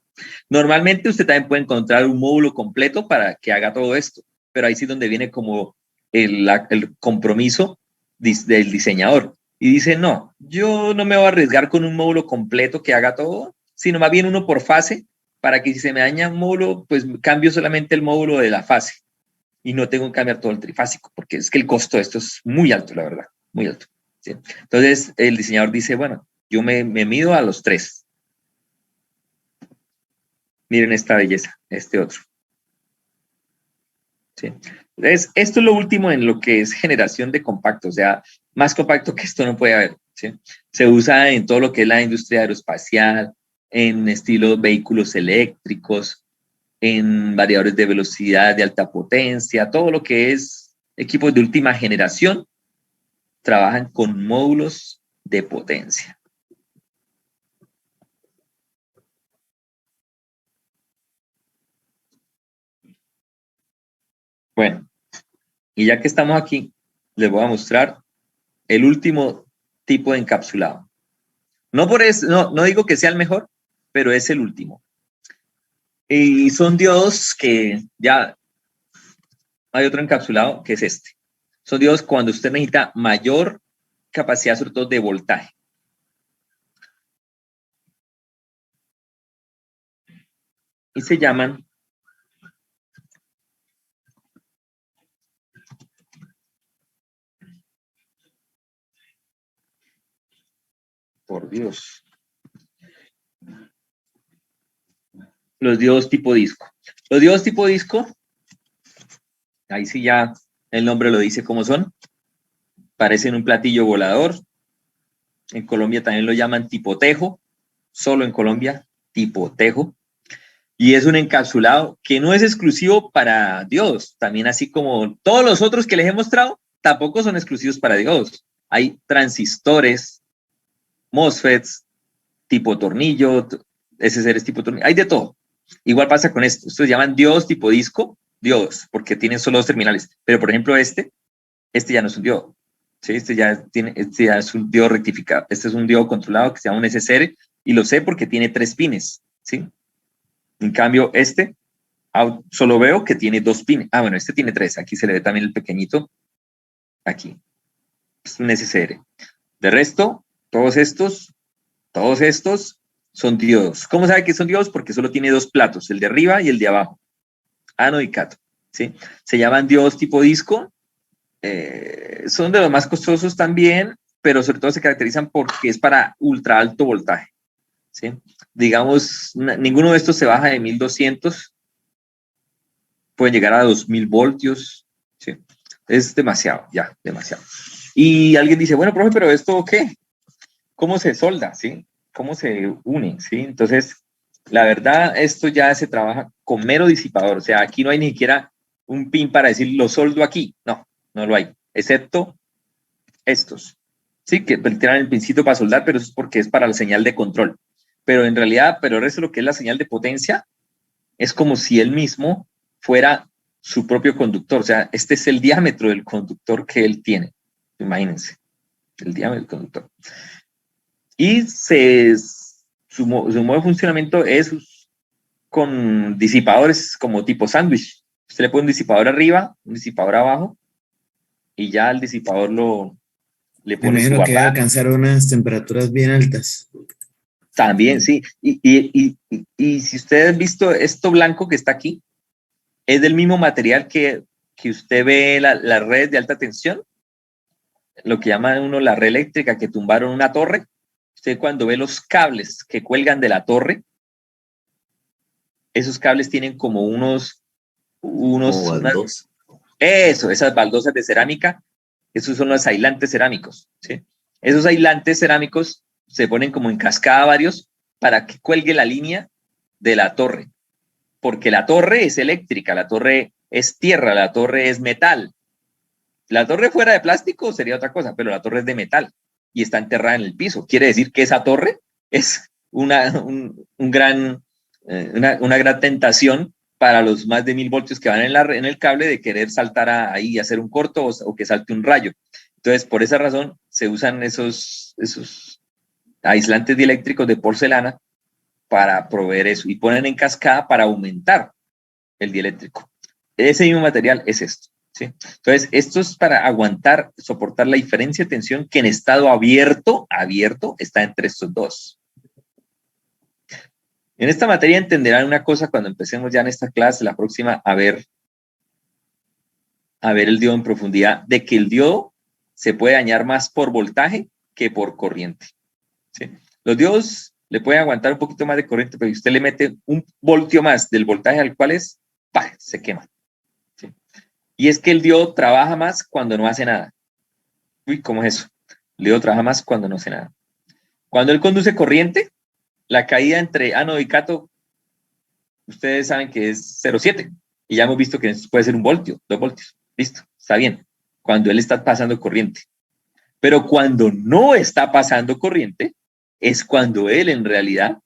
Normalmente usted también puede encontrar un módulo completo para que haga todo esto, pero ahí sí es donde viene como el compromiso del diseñador. Y dice, no, yo no me voy a arriesgar con un módulo completo que haga todo, sino más bien uno por fase, para que si se me daña un módulo, pues cambio solamente el módulo de la fase y no tengo que cambiar todo el trifásico, porque es que el costo de esto es muy alto, la verdad, muy alto, ¿sí? Entonces, el diseñador dice, bueno, yo me mido a los tres. Miren esta belleza, este otro. ¿Sí? Entonces, esto es lo último en lo que es generación de compacto, o sea, más compacto que esto no puede haber, ¿sí? Se usa en todo lo que es la industria aeroespacial, en estilo vehículos eléctricos, en variadores de velocidad, de alta potencia, todo lo que es equipos de última generación, trabajan con módulos de potencia. Bueno, y ya que estamos aquí, les voy a mostrar el último tipo de encapsulado. No por eso, no digo que sea el mejor, pero es el último. Y son diodos que ya hay otro encapsulado que es este. Son diodos cuando usted necesita mayor capacidad, sobre todo de voltaje. Y se llaman por Dios, los diodos tipo disco. Los diodos tipo disco, ahí sí ya el nombre lo dice cómo son, parecen un platillo volador. En Colombia también lo llaman tipo tejo, solo en Colombia, tipo tejo. Y es un encapsulado que no es exclusivo para diodos, también así como todos los otros que les he mostrado, tampoco son exclusivos para diodos. Hay transistores, MOSFETs, tipo tornillo, SSRs tipo tornillo, hay de todo. Igual pasa con esto, estos se llaman diodos tipo disco, diodos, porque tienen solo dos terminales. Pero por ejemplo este ya no es un diodo. ¿Sí? Este ya es un diodo rectificado. Este es un diodo controlado que se llama un SSR y lo sé porque tiene 3 pines. ¿Sí? En cambio, este solo veo que tiene 2 pines. Ah, bueno, este tiene 3. Aquí se le ve también el pequeñito. Aquí. Es un SSR. De resto, todos estos son diodos. ¿Cómo sabe que son diodos? Porque solo tiene 2 platos, el de arriba y el de abajo. Ánodo y cátodo. ¿Sí? Se llaman diodos tipo disco. Son de los más costosos también, pero sobre todo se caracterizan porque es para ultra alto voltaje. ¿Sí? Digamos, ninguno de estos se baja de 1200, pueden llegar a 2000 voltios. ¿Sí? Es demasiado, ya, demasiado. Y alguien dice, bueno, profe, pero ¿esto qué? ¿Cómo se solda? ¿Sí? ¿Cómo se une? ¿Sí? Entonces, la verdad, esto ya se trabaja con mero disipador. O sea, aquí no hay ni siquiera un pin para decir, lo soldo aquí. No, no lo hay, excepto estos. Sí, que tiran el pincito para soldar, pero eso es porque es para la señal de control. Pero en realidad, pero el resto de lo que es la señal de potencia, es como si él mismo fuera su propio conductor. O sea, este es el diámetro del conductor que él tiene. Imagínense, el diámetro del conductor. Y su modo de funcionamiento es con disipadores como tipo sándwich. Usted le pone un disipador arriba, un disipador abajo, y ya al disipador le Me pone su imagino que va a barra. alcanzar unas temperaturas bien altas. También, sí. Y si ustedes han visto esto blanco que está aquí, es del mismo material que usted ve las redes de alta tensión, lo que llama uno la red eléctrica que tumbaron una torre. Usted cuando ve los cables que cuelgan de la torre, esos cables tienen como Como baldosa. esas baldosas de cerámica, esos son los aislantes cerámicos, ¿sí? Esos aislantes cerámicos se ponen como en cascada varios para que cuelgue la línea de la torre, porque la torre es eléctrica, la torre es tierra, la torre es metal. La torre fuera de plástico sería otra cosa, pero la torre es de metal y está enterrada en el piso. Quiere decir que esa torre es una gran tentación para los más de 1000 voltios que van en el cable de querer saltar ahí y hacer un corto o que salte un rayo. Entonces, por esa razón, se usan esos aislantes dieléctricos de porcelana para proveer eso y ponen en cascada para aumentar el dieléctrico. Ese mismo material es esto, ¿sí? Entonces, esto es para aguantar, soportar la diferencia de tensión que en estado abierto está entre estos dos. En esta materia entenderán una cosa cuando empecemos ya en esta clase, la próxima, a ver el diodo en profundidad, de que el diodo se puede dañar más por voltaje que por corriente, ¿sí? Los diodos le pueden aguantar un poquito más de corriente, pero si usted le mete un voltio más del voltaje al cual es, ¡pah!, se quema, ¿sí? Y es que el diodo trabaja más cuando no hace nada. Uy, ¿cómo es eso? El diodo trabaja más cuando no hace nada. Cuando él conduce corriente, la caída entre ánodo y cátodo, ustedes saben que es 0,7. Y ya hemos visto que puede ser 1 voltio, 2 voltios. Listo, está bien. Cuando él está pasando corriente. Pero cuando no está pasando corriente, es cuando él en realidad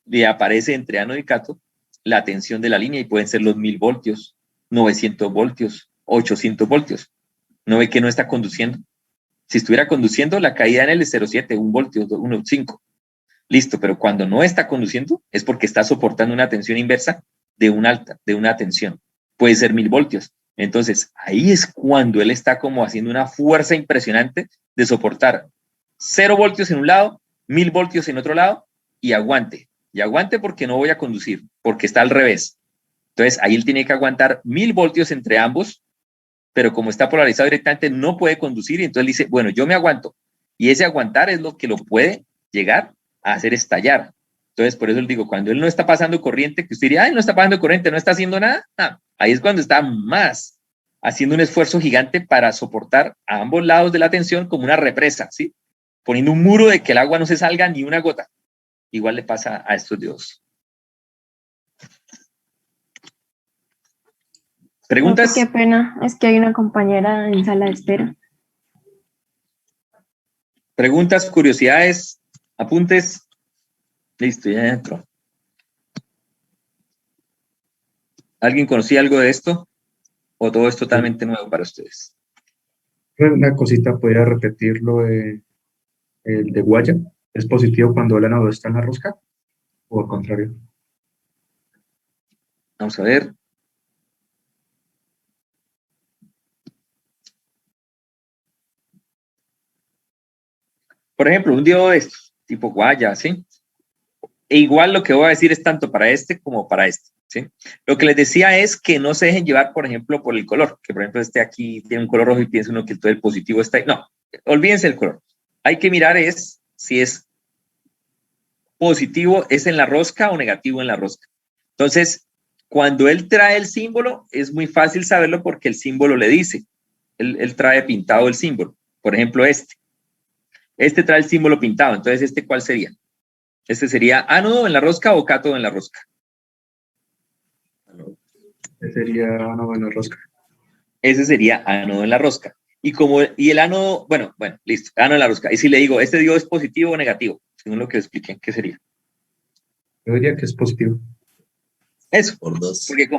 le aparece entre ánodo y cátodo la tensión de la línea y pueden ser los 1000 voltios, 900 voltios, 800 voltios. ¿No ve que no está conduciendo? Si estuviera conduciendo, la caída en él es 0,7, 1 voltio, 1,5. Listo, pero cuando no está conduciendo es porque está soportando una tensión inversa de una tensión. Puede ser 1000 voltios. Entonces, ahí es cuando él está como haciendo una fuerza impresionante de soportar 0 voltios en un lado, 1000 voltios en otro lado y aguante. Y aguante porque no voy a conducir, porque está al revés. Entonces, ahí él tiene que aguantar 1000 voltios entre ambos, pero como está polarizado directamente, no puede conducir y entonces dice, bueno, yo me aguanto. Y ese aguantar es lo que lo puede llegar a hacer estallar. Entonces, por eso les digo, cuando él no está pasando corriente, que usted diría, ay, no está pasando corriente, no está haciendo nada, ahí es cuando está más haciendo un esfuerzo gigante para soportar a ambos lados de la tensión como una represa, ¿sí? Poniendo un muro de que el agua no se salga ni una gota. Igual le pasa a estos diodos. ¿Preguntas? Qué pena, es que hay una compañera en sala de espera. ¿Preguntas, curiosidades, apuntes? Listo, ya entro. ¿Alguien conocía algo de esto? ¿O todo es totalmente nuevo para ustedes? Una cosita, podría repetirlo el de Guaya. ¿Es positivo cuando el ánodo está en la rosca? ¿O al contrario? Vamos a ver. Por ejemplo, un diodo de estos, tipo Guaya, ¿sí? E igual lo que voy a decir es tanto para este como para este, ¿sí? Lo que les decía es que no se dejen llevar, por ejemplo, por el color, que por ejemplo este aquí tiene un color rojo y piensa uno que todo el positivo está ahí. No, olvídense del color. Hay que mirar es si es positivo, es en la rosca o negativo en la rosca. Entonces, cuando él trae el símbolo, es muy fácil saberlo porque el símbolo le dice. Él trae pintado el símbolo. Por ejemplo, este trae el símbolo pintado. Entonces, ¿este cuál sería? Este sería ánodo en la rosca o cátodo en la rosca. Ese sería ánodo en la rosca. Ese sería ánodo en la rosca. Y el ánodo, bueno, listo, ánodo en la rosca. Y si le digo, ¿este diodo es positivo o negativo? Según lo que expliqué, ¿qué sería? Yo diría que es positivo. Eso. Por 2. Porque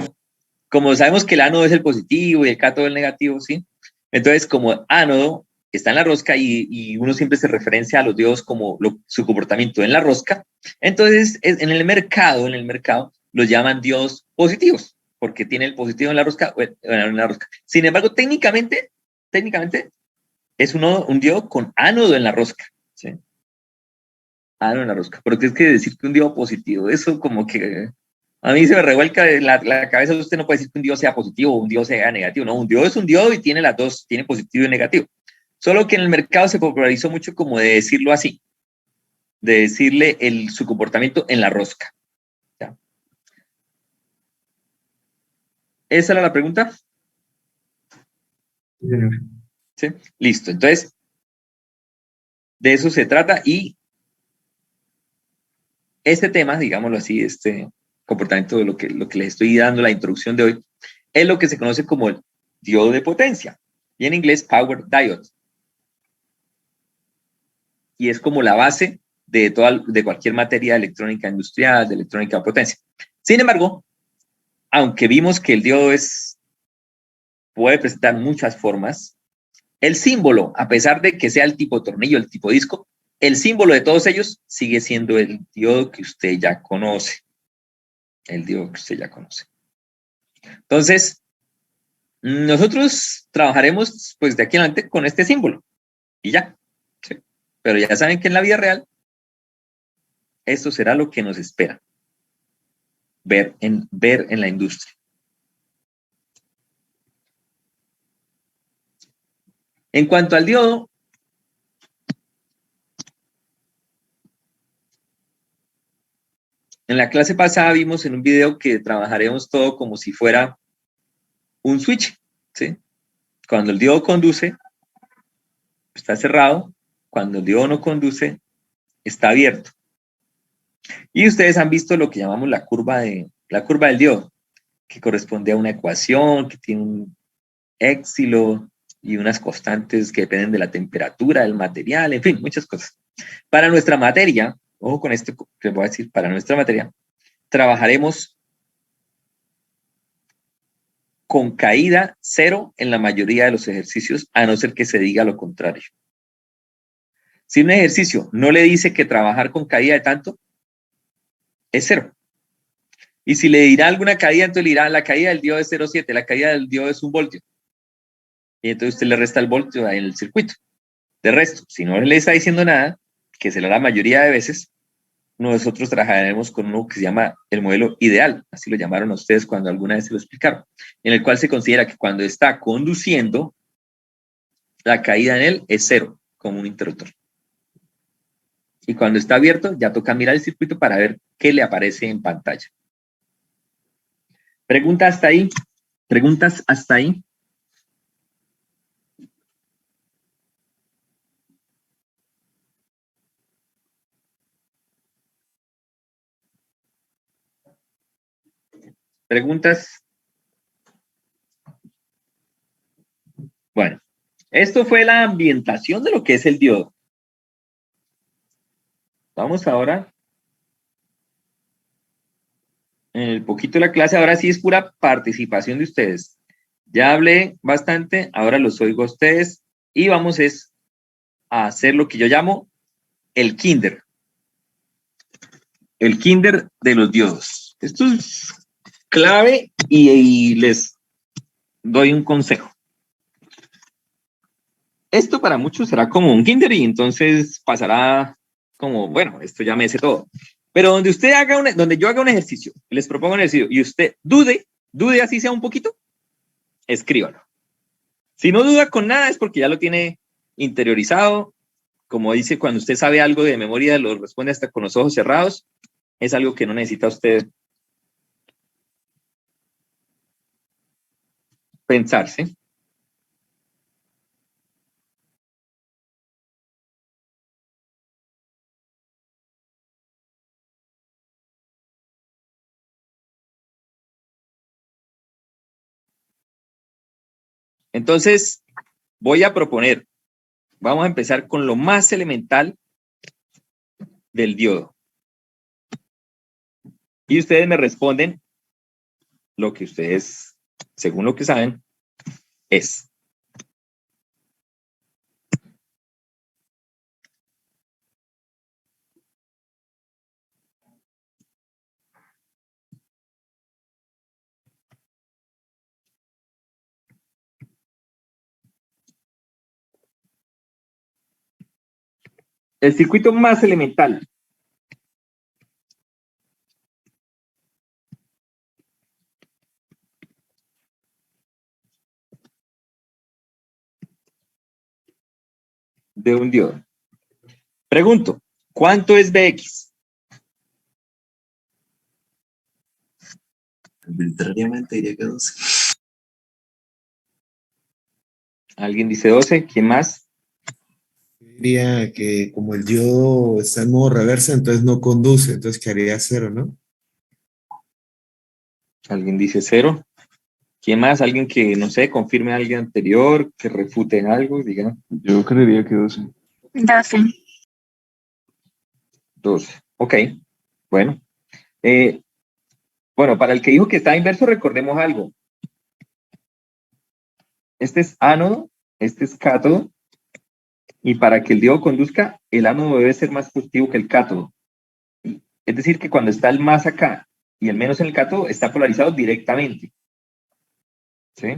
como sabemos que el ánodo es el positivo y el cátodo el negativo, ¿sí? Entonces, como ánodo está en la rosca y uno siempre se referencia a los diodos como su comportamiento en la rosca, entonces en el mercado los llaman diodos positivos, porque tiene el positivo en la rosca o en la rosca. Sin embargo, técnicamente técnicamente es un diodo con ánodo en la rosca. ¿Sí? Ánodo en la rosca. Pero es que decir que un diodo positivo, eso como que a mí se me revuelca la cabeza. Usted no puede decir que un diodo sea positivo o un diodo sea negativo. No, un diodo es un diodo y tiene las dos, tiene positivo y negativo. Solo que en el mercado se popularizó mucho como de decirlo así, de decirle su comportamiento en la rosca. ¿Ya? ¿Esa era la pregunta? Sí, señor. ¿Sí? Listo. Entonces, de eso se trata y este tema, digámoslo así, este comportamiento de lo que les estoy dando la introducción de hoy, es lo que se conoce como el diodo de potencia y en inglés Power Diode. Y es como la base de cualquier materia electrónica industrial, de electrónica de potencia. Sin embargo, aunque vimos que el diodo puede presentar muchas formas, el símbolo, a pesar de que sea el tipo tornillo, el tipo disco, el símbolo de todos ellos sigue siendo el diodo que usted ya conoce. El diodo que usted ya conoce. Entonces, nosotros trabajaremos pues de aquí en adelante con este símbolo y ya. ¿Sí? Pero ya saben que en la vida real esto será lo que nos espera. Ver en la industria. En cuanto al diodo, en la clase pasada vimos en un video que trabajaremos todo como si fuera un switch. ¿Sí? Cuando el diodo conduce, está cerrado. Cuando el diodo no conduce, está abierto. Y ustedes han visto lo que llamamos la curva del diodo, que corresponde a una ecuación que tiene un éxilo y unas constantes que dependen de la temperatura del material, en fin, muchas cosas. Para nuestra materia, ojo con esto que les voy a decir, para nuestra materia, trabajaremos con caída cero en la mayoría de los ejercicios, a no ser que se diga lo contrario. Si un ejercicio no le dice que trabajar con caída de tanto, es cero. Y si le dirá alguna caída, entonces le dirá la caída del diodo es 0,7, la caída del diodo es 1 voltio. Y entonces usted le resta el voltio en el circuito. De resto, si no le está diciendo nada, que será la mayoría de veces, nosotros trabajaremos con uno que se llama el modelo ideal, así lo llamaron a ustedes cuando alguna vez se lo explicaron, en el cual se considera que cuando está conduciendo, la caída en él es cero, como un interruptor. Y cuando está abierto, ya toca mirar el circuito para ver qué le aparece en pantalla. ¿Pregunta hasta ahí? ¿Preguntas hasta ahí? ¿Preguntas? Bueno, esto fue la ambientación de lo que es el diodo. Vamos ahora en el poquito de la clase, ahora sí es pura participación de ustedes. Ya hablé bastante, ahora los oigo a ustedes y vamos a hacer lo que yo llamo el kinder. El kinder de los diodos. Esto es clave y les doy un consejo. Esto para muchos será como un kinder y entonces pasará como, bueno, esto ya me sé todo. Pero donde yo haga un ejercicio, les propongo un ejercicio y usted dude así sea un poquito, escríbalo. Si no duda con nada es porque ya lo tiene interiorizado. Como dice, cuando usted sabe algo de memoria, lo responde hasta con los ojos cerrados. Es algo que no necesita usted pensarse. Entonces, voy a proponer, vamos a empezar con lo más elemental del diodo. Y ustedes me responden lo que ustedes, según lo que saben, es. El circuito más elemental. De un diodo. Pregunto, ¿cuánto es Bx? Arbitrariamente diría que 12. Alguien dice 12, ¿quién más? Diría que como el diodo está en modo reversa, entonces no conduce, entonces quedaría 0, ¿no? Alguien dice 0. ¿Quién más? Alguien que, no sé, confirme a alguien anterior, que refute algo, diga Yo creería que 12. 12. 12. Ok, bueno. Eh, bueno, para el que dijo que está inverso, recordemos algo. Este es ánodo, este es cátodo, y para que el diodo conduzca, el ánodo debe ser más positivo que el cátodo. Es decir, que cuando está el más acá y el menos en el cátodo, está polarizado directamente. ¿Sí?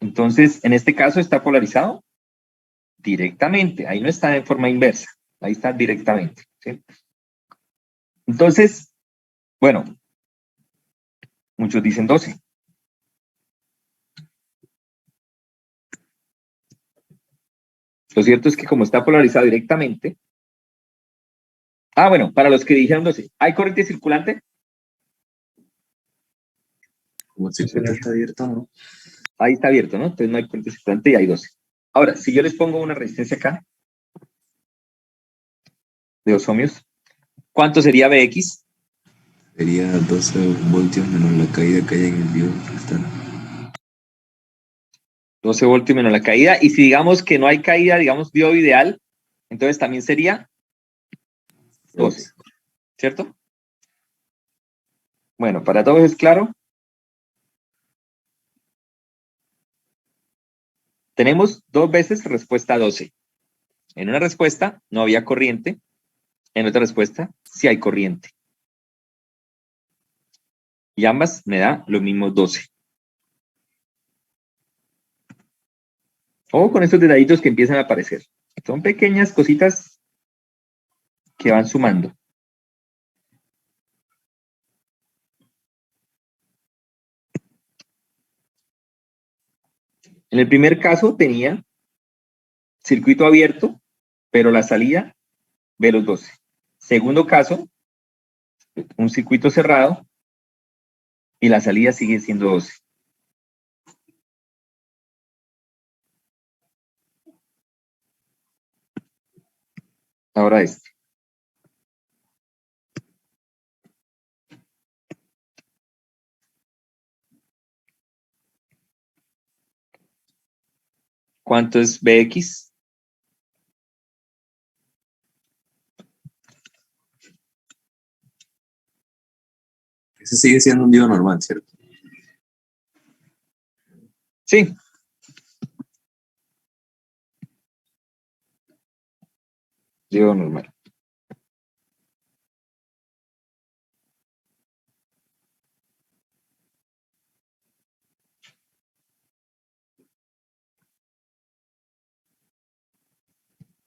Entonces, en este caso está polarizado directamente. Ahí no está en forma inversa. Ahí está directamente. ¿Sí? Entonces, bueno, muchos dicen 12. Lo cierto es que como está polarizado directamente. Ah, bueno, para los que dijeron 12, ¿hay corriente circulante? Como el circuito está abierto, ¿no? Ahí está abierto, ¿no? Entonces no hay corriente circulante y hay 12. Ahora, si yo les pongo una resistencia acá, de 2 ohmios, ¿cuánto sería Bx? Sería 12 voltios menos la caída que hay en el diodo cristal. 12 voltios menos la caída. Y si digamos que no hay caída, digamos diodo ideal, entonces también sería 12, ¿cierto? Bueno, para todos es claro. Tenemos 2 veces respuesta 12. En una respuesta no había corriente, en otra respuesta sí hay corriente. Y ambas me da los mismos 12. O con estos detallitos que empiezan a aparecer. Son pequeñas cositas que van sumando. En el primer caso tenía circuito abierto, pero la salida ve los 12. Segundo caso, un circuito cerrado y la salida sigue siendo 12. Ahora este. ¿Cuánto es Bx? Ese sigue siendo un diodo normal, ¿cierto? Sí. Digo normal.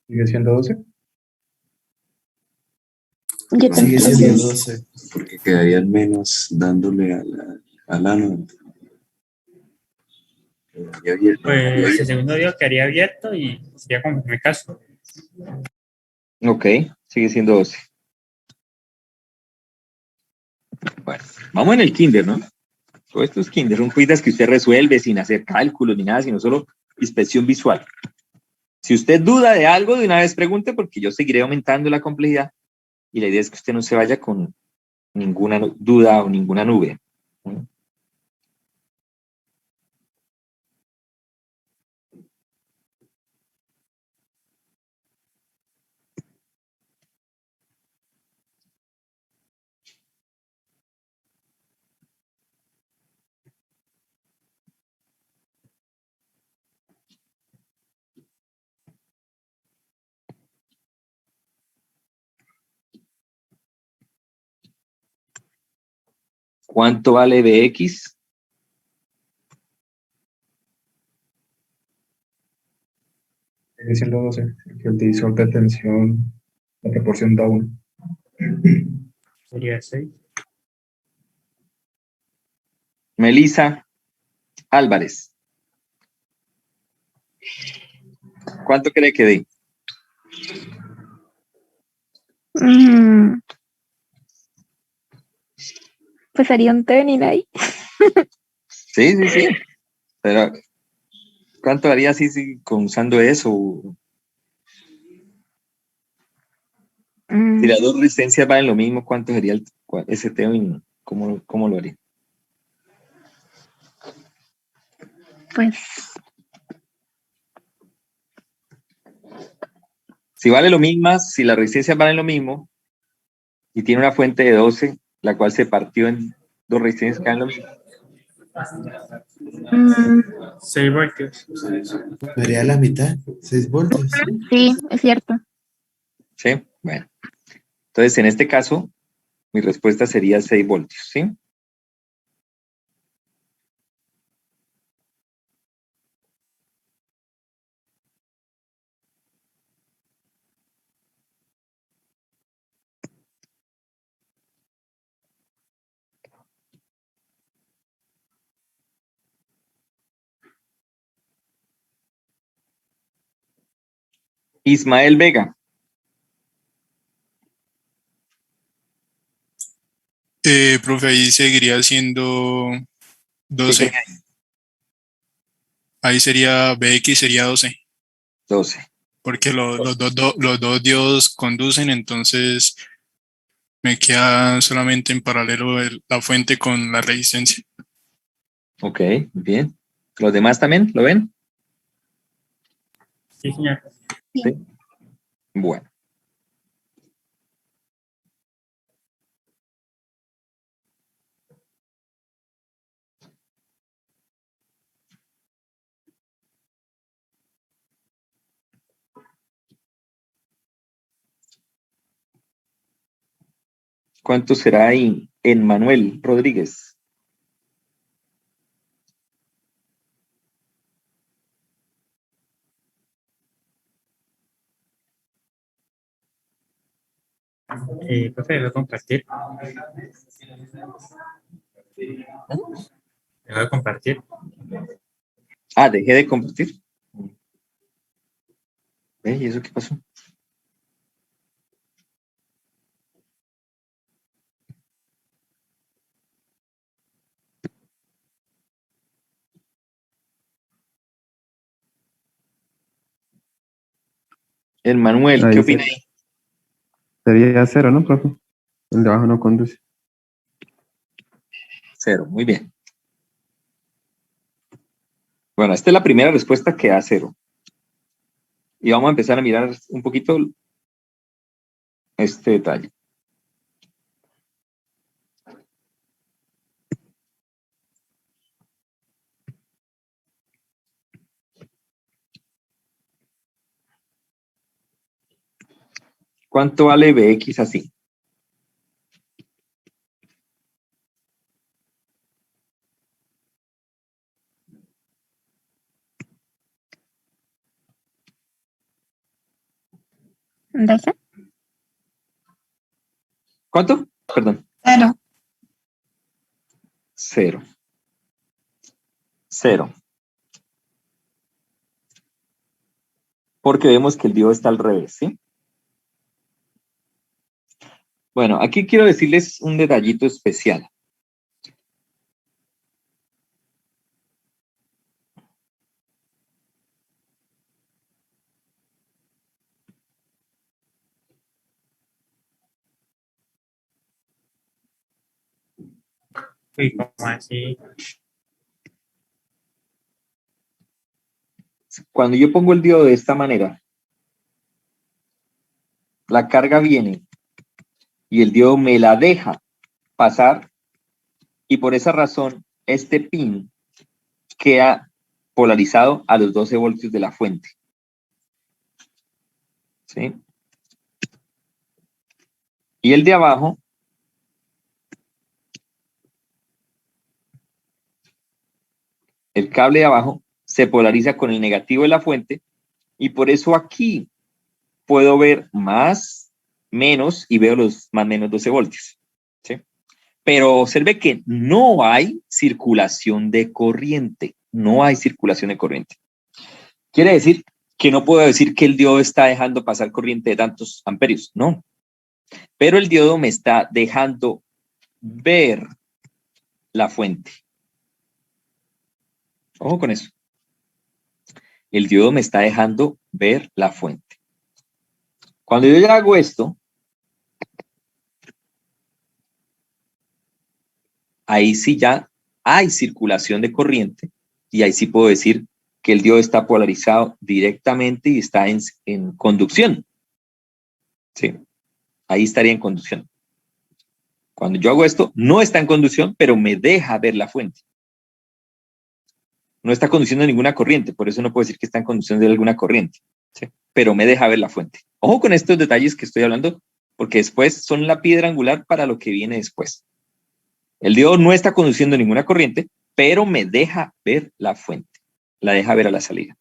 ¿Sigue siendo 12? Yo Sigue también. siendo 12. Porque quedaría al menos dándole al ánodo. Quedaría abierto. Pues el segundo diodo quedaría abierto y sería como en mi caso. Ok, sigue siendo 12. Bueno, vamos en el kinder, ¿no? Todo esto es kinder, son cuitas que usted resuelve sin hacer cálculos ni nada, sino solo inspección visual. Si usted duda de algo, de una vez pregunte, porque yo seguiré aumentando la complejidad y la idea es que usted no se vaya con ninguna duda o ninguna nube. ¿Cuánto vale Bx? Sigue siendo 12, que el divisor de tensión, la proporción da 1. Sería 6. Melissa Álvarez. ¿Cuánto cree que dé? Mm, pues haría un tenis ahí. Sí, sí, sí. Pero, ¿cuánto haría así con usando eso? Si las dos resistencias valen lo mismo, ¿cuánto sería ese término? ¿Cómo lo haría? Pues Si vale lo mismo, si las resistencias valen lo mismo y tiene una fuente de 12, la cual se partió en dos resistencias que valen lo mismo. 6 voltios. Me haría la mitad, 6 voltios. sí, es cierto. ¿Sí? Bueno. Entonces, en este caso, mi respuesta sería 6 voltios, ¿sí? Ismael Vega. Profe, ahí seguiría siendo ¿Qué 12. cree? Ahí sería BX sería 12, 12. porque los dos diodos conducen, entonces me queda solamente en paralelo la fuente con la resistencia. Ok, bien. ¿Los demás también lo ven? Sí, señor. Sí. Bueno. ¿Cuánto será ahí en Manuel Rodríguez? Profe, voy a compartir. Voy a compartir. Ah, dejé de compartir. ¿Y eso qué pasó? El Manuel, ¿qué Ahí opina ahí? sería 0, ¿no, profe? El de abajo no conduce. 0, muy bien. Bueno, esta es la primera respuesta que da 0. Y vamos a empezar a mirar un poquito este detalle. ¿Cuánto vale BX así? ¿12? ¿Cuánto? Perdón. 0. 0. 0. Porque vemos que el diodo está al revés, ¿sí? Bueno, aquí quiero decirles un detallito especial. Uy, ¿cómo así? Cuando yo pongo el diodo de esta manera, la carga viene y el diodo me la deja pasar y por esa razón este pin queda polarizado a los 12 voltios de la fuente. ¿Sí? Y el de abajo el cable de abajo se polariza con el negativo de la fuente Y por eso aquí puedo ver más, menos y veo los más menos 12 voltios. ¿Sí? Pero observe que no hay circulación de corriente. No hay circulación de corriente. Quiere decir que no puedo decir que el diodo está dejando pasar corriente de tantos amperios. No. Pero el diodo me está dejando ver la fuente. Ojo con eso. El diodo me está dejando ver la fuente. Cuando yo ya hago esto, ahí sí ya hay circulación de corriente y ahí sí puedo decir que el diodo está polarizado directamente y está en conducción. ¿Sí? Ahí estaría en conducción. Cuando yo hago esto, no está en conducción, pero me deja ver la fuente. No está conduciendo ninguna corriente, por eso no puedo decir que está en conducción de alguna corriente, ¿sí? Pero me deja ver la fuente. Ojo con estos detalles que estoy hablando, porque después son la piedra angular para lo que viene después. El diodo no está conduciendo ninguna corriente, pero me deja ver la fuente. La deja ver a la salida.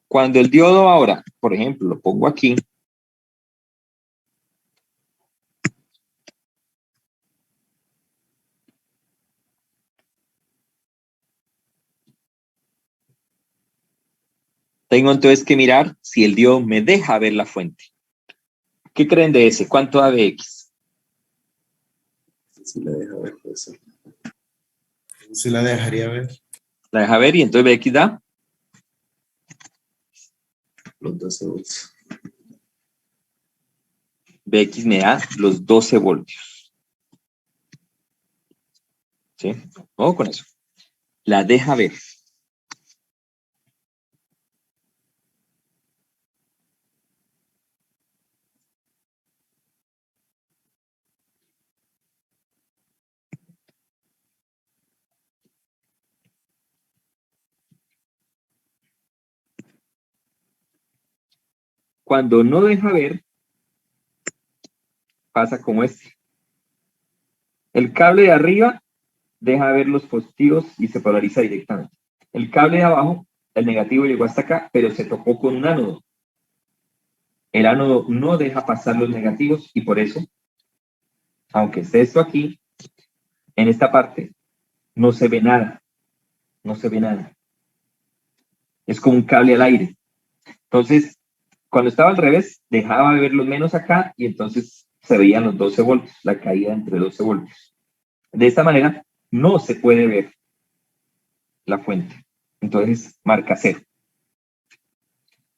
Cuando el diodo ahora, por ejemplo, lo pongo aquí, tengo entonces que mirar si el diodo me deja ver la fuente. ¿Qué creen de ese? ¿Cuánto da de X? Si la deja ver, pues Se la dejaría ver. La deja ver y entonces Bx da los 12 voltios. Bx me da los 12 voltios. ¿Sí? Ojo con eso. La deja ver. Cuando no deja ver, pasa como este. El cable de arriba deja ver los positivos y se polariza directamente. El cable de abajo, el negativo llegó hasta acá, pero se tocó con un ánodo. El ánodo no deja pasar los negativos y por eso, aunque esté esto aquí, en esta parte, no se ve nada. No se ve nada. Es como un cable al aire. Entonces, cuando estaba al revés, dejaba de ver los menos acá y entonces se veían los 12 voltios, la caída entre 12 voltios. De esta manera, no se puede ver la fuente. Entonces, marca 0.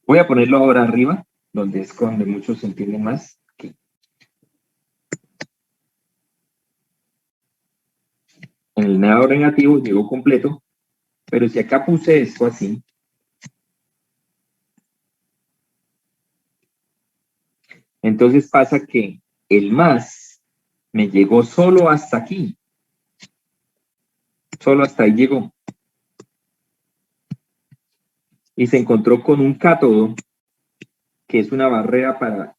Voy a ponerlo ahora arriba, donde es donde muchos entienden más. Aquí. En el lado negativo llegó completo, pero si acá puse esto así, entonces pasa que el más me llegó solo hasta aquí. Solo hasta ahí llegó. Y se encontró con un cátodo, que es una barrera para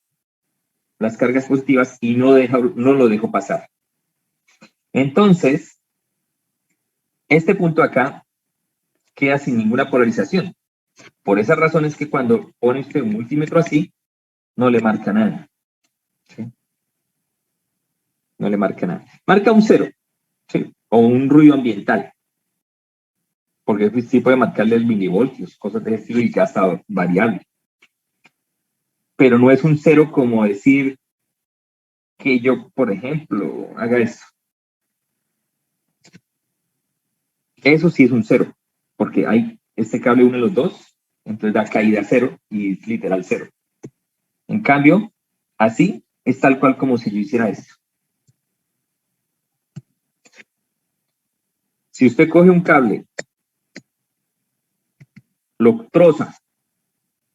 las cargas positivas, y no lo dejó pasar. Entonces, este punto acá queda sin ninguna polarización. Por esa razón es que cuando pone usted un multímetro así, no le marca nada. ¿Sí? No le marca nada. Marca un 0, ¿sí? O un ruido ambiental. Porque sí puede marcarle el milivoltios, cosas de ese estilo y ya está variable. Pero no es un 0 como decir que yo, por ejemplo, haga esto. Eso sí es un 0, porque hay este cable une los dos, entonces da caída 0 y es literal 0. En cambio, así es tal cual como si yo hiciera esto. Si usted coge un cable, lo troza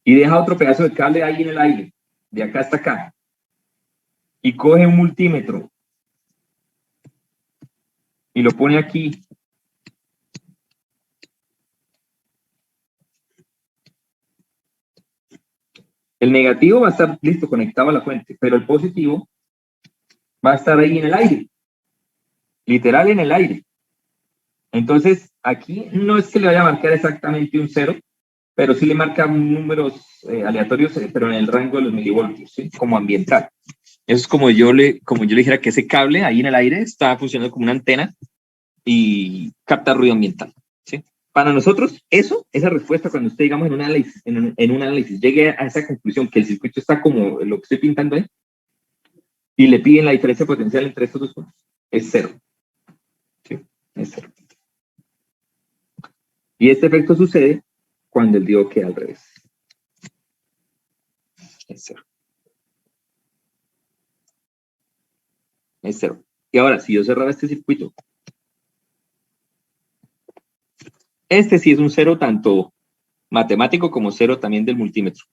y deja otro pedazo de cable ahí en el aire, de acá hasta acá, y coge un multímetro y lo pone aquí, El negativo va a estar listo, conectado a la fuente, pero el positivo va a estar ahí en el aire, literal en el aire. Entonces, aquí no es que le vaya a marcar exactamente un 0, pero sí le marca números aleatorios, pero en el rango de los milivoltios, ¿sí? Como ambiental. Eso es como yo le dijera que ese cable ahí en el aire está funcionando como una antena y capta ruido ambiental, ¿sí? Para nosotros, esa respuesta, cuando usted, digamos, en un análisis llegue a esa conclusión que el circuito está como lo que estoy pintando ahí, y le piden la diferencia potencial entre estos dos puntos, es 0. ¿Sí? Es 0. Y este efecto sucede cuando el diodo queda al revés. Es 0. Es 0. Y ahora, si yo cerrara este circuito, este sí es un 0 tanto matemático como 0 también del multímetro.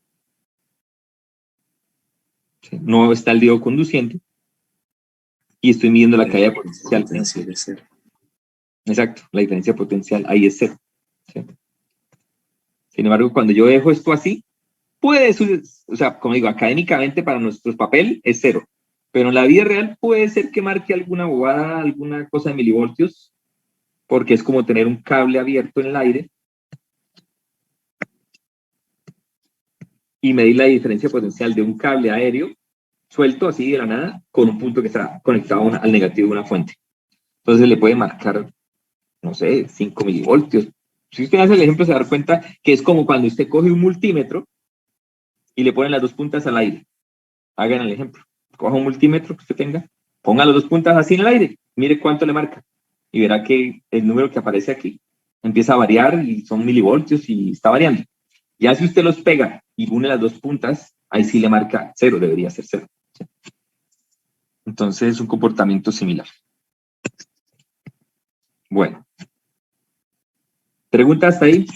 ¿Sí? No está el diodo conduciendo y estoy midiendo la caída potencial. Potencial es 0. Exacto, la diferencia potencial ahí es 0. ¿Sí? Sin embargo, cuando yo dejo esto así, puede ser, o sea, como digo, académicamente para nuestros papeles es 0. Pero en la vida real puede ser que marque alguna bobada, alguna cosa de milivoltios, porque es como tener un cable abierto en el aire y medir la diferencia potencial de un cable aéreo suelto así de la nada con un punto que está conectado al negativo de una fuente. Entonces le puede marcar, no sé, 5 milivoltios. Si usted hace el ejemplo, se va a dar cuenta que es como cuando usted coge un multímetro y le pone las dos puntas al aire. Hagan el ejemplo. Coja un multímetro que usted tenga, ponga las dos puntas así en el aire, mire cuánto le marca y verá que el número que aparece aquí empieza a variar y son milivoltios y está variando. Ya si usted los pega y une las dos puntas, ahí sí le marca 0, debería ser 0. Entonces es un comportamiento similar. Bueno. ¿Pregunta hasta ahí?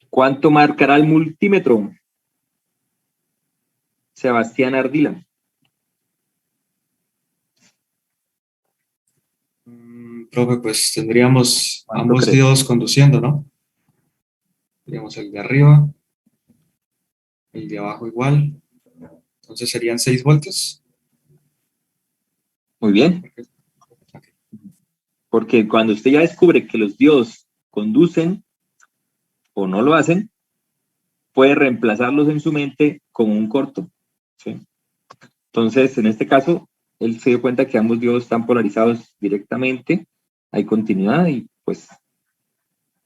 ¿Cuánto marcará el multímetro? Sebastián Ardila. Profe, pues tendríamos ¿Cuánto ambos crees? diodos conduciendo, ¿no? Tendríamos el de arriba, el de abajo igual. Entonces serían 6 voltios. Muy bien. Porque cuando usted ya descubre que los diodos conducen o no lo hacen, puede reemplazarlos en su mente como un corto. ¿Sí? Entonces, en este caso, él se dio cuenta que ambos diodos están polarizados directamente, hay continuidad y pues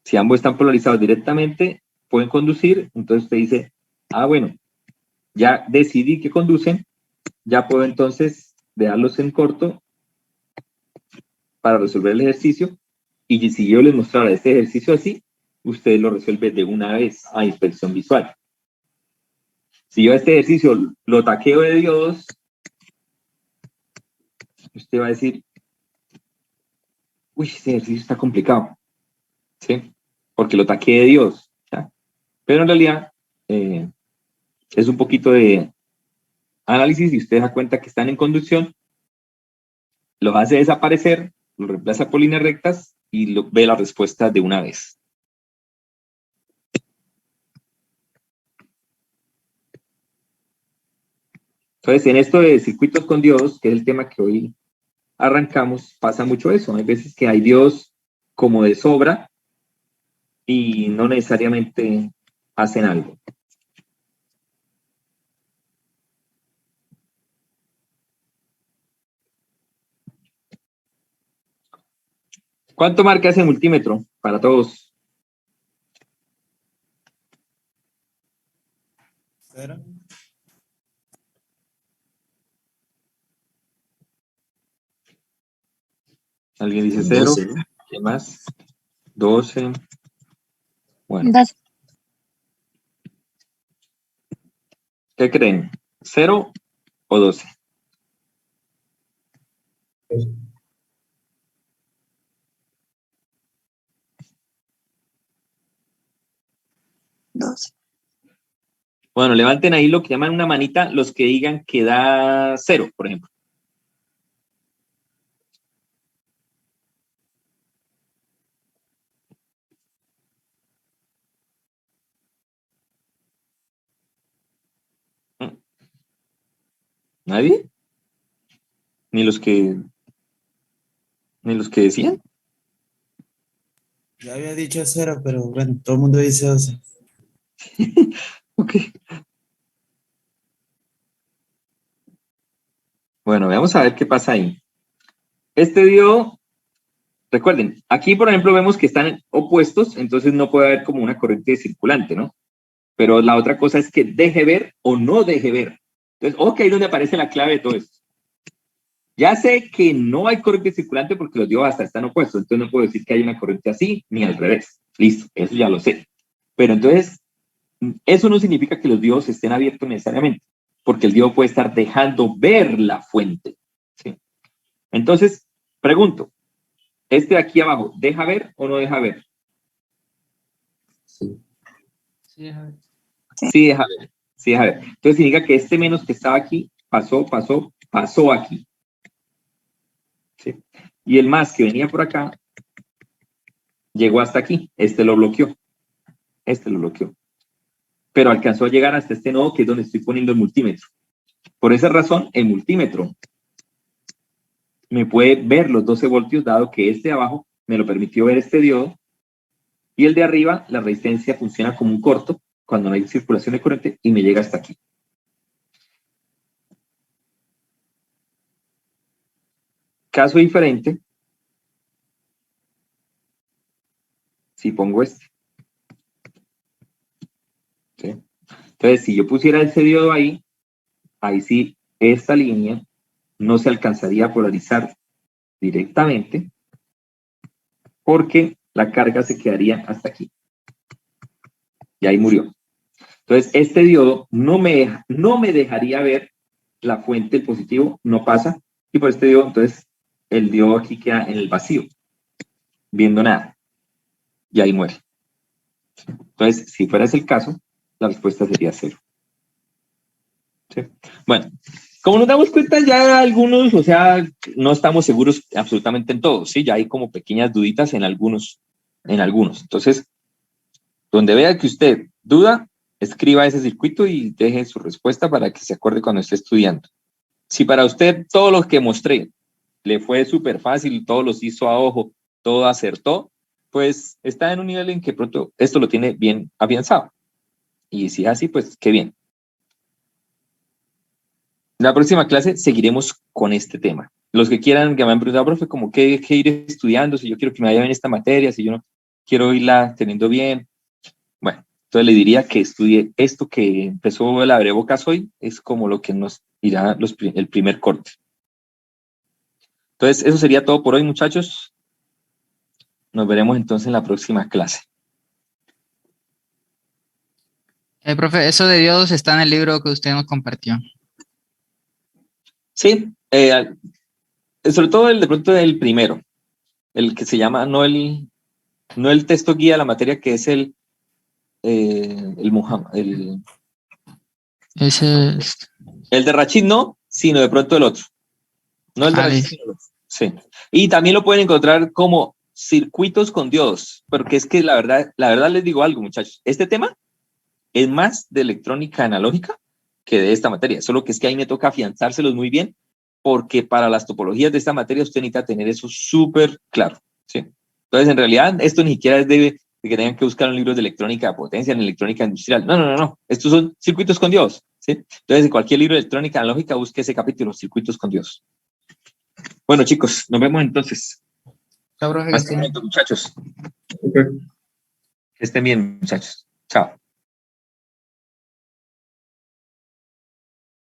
si ambos están polarizados directamente, pueden conducir, entonces usted dice, ah, bueno, ya decidí que conducen, ya puedo entonces dejarlos en corto para resolver el ejercicio y si yo les mostrara este ejercicio así, usted lo resuelve de una vez a inspección visual. Si yo este ejercicio lo taqueo de diodos, usted va a decir, uy, este ejercicio está complicado, ¿sí? Porque lo taqueé de diodos, ¿ya? Pero en realidad es un poquito de análisis y usted da cuenta que están en conducción, los hace desaparecer, lo reemplaza por líneas rectas y ve la respuesta de una vez. Entonces, en esto de circuitos con diodos, que es el tema que hoy arrancamos, pasa mucho eso. Hay veces que hay diodos como de sobra y no necesariamente hacen algo. ¿Cuánto marca ese multímetro para todos? 0. Alguien dice Con 0. 12, ¿no? ¿Qué más? 12. Bueno, 12. ¿qué creen? ¿0 o 12? Bueno, levanten ahí lo que llaman una manita los que digan que da 0, por ejemplo. ¿Nadie? Ni los que decían. Ya había dicho 0, pero bueno, todo el mundo dice 12. Ok. Bueno, vamos a ver qué pasa ahí. Este diodo, recuerden, aquí por ejemplo vemos que están opuestos, entonces no puede haber como una corriente circulante, ¿no? Pero la otra cosa es que deje ver o no deje ver. Entonces, ok, ahí es donde aparece la clave de todo esto. Ya sé que no hay corriente circulante porque los diodos hasta están opuestos, entonces no puedo decir que hay una corriente así ni al revés. Listo, eso ya lo sé. Pero entonces, eso no significa que los diodos estén abiertos necesariamente, porque el diodo puede estar dejando ver la fuente. ¿Sí? Entonces, pregunto, ¿este de aquí abajo deja ver o no deja ver? Sí. Sí, a ver. Sí deja ver. Sí deja ver. Entonces significa que este menos que estaba aquí pasó aquí. ¿Sí? Y el más que venía por acá llegó hasta aquí. Este lo bloqueó. Pero alcanzó a llegar hasta este nodo que es donde estoy poniendo el multímetro. Por esa razón, el multímetro me puede ver los 12 voltios, dado que este de abajo me lo permitió ver este diodo, y el de arriba, la resistencia funciona como un corto cuando no hay circulación de corriente y me llega hasta aquí. Caso diferente, si pongo este. ¿Sí? Entonces, si yo pusiera ese diodo ahí sí, esta línea no se alcanzaría a polarizar directamente porque la carga se quedaría hasta aquí. Y ahí murió. Entonces, este diodo no me dejaría ver la fuente, el positivo, no pasa. Y por este diodo, entonces, el diodo aquí queda en el vacío, viendo nada. Y ahí muere. Entonces, si fuera ese el caso, la respuesta sería 0. ¿Sí? Bueno, como nos damos cuenta ya algunos, o sea, no estamos seguros absolutamente en todos, ¿sí? Ya hay como pequeñas duditas en algunos. Entonces, donde vea que usted duda, escriba ese circuito y deje su respuesta para que se acuerde cuando esté estudiando. Si para usted todo lo que mostré le fue súper fácil, todos los hizo a ojo, todo acertó, pues está en un nivel en que pronto esto lo tiene bien afianzado. Y si es así, pues qué bien. En la próxima clase seguiremos con este tema. Los que quieran que me han preguntado, profe, como qué ir estudiando, si yo quiero que me vaya bien esta materia, si yo no quiero irla teniendo bien. Bueno, entonces le diría que estudie esto que empezó el abrebocas hoy, es como lo que nos irá el primer corte. Entonces, eso sería todo por hoy, muchachos. Nos veremos entonces en la próxima clase. Profe, eso de diodos está en el libro que usted nos compartió. Sí, sobre todo de pronto el primero, el que se llama, no el texto guía de la materia, que es el Muhammad, Ese es... el de Rachid no, sino de pronto el otro. No el de Rachid, sino el otro. Sí. Y también lo pueden encontrar como circuitos con diodos, porque es que la verdad les digo algo, muchachos. Este tema es más de electrónica analógica que de esta materia, solo que es que ahí me toca afianzárselos muy bien, porque para las topologías de esta materia usted necesita tener eso súper claro, ¿sí? Entonces, en realidad, esto ni siquiera es de que tengan que buscar en libros de electrónica de potencia, en electrónica industrial. No. Estos son circuitos con Dios, ¿sí? Entonces, en cualquier libro de electrónica analógica, busque ese capítulo, circuitos con Dios. Bueno, chicos, nos vemos entonces. Chao, profe, Hasta pronto, muchachos. Okay. Que estén bien, muchachos. Chao.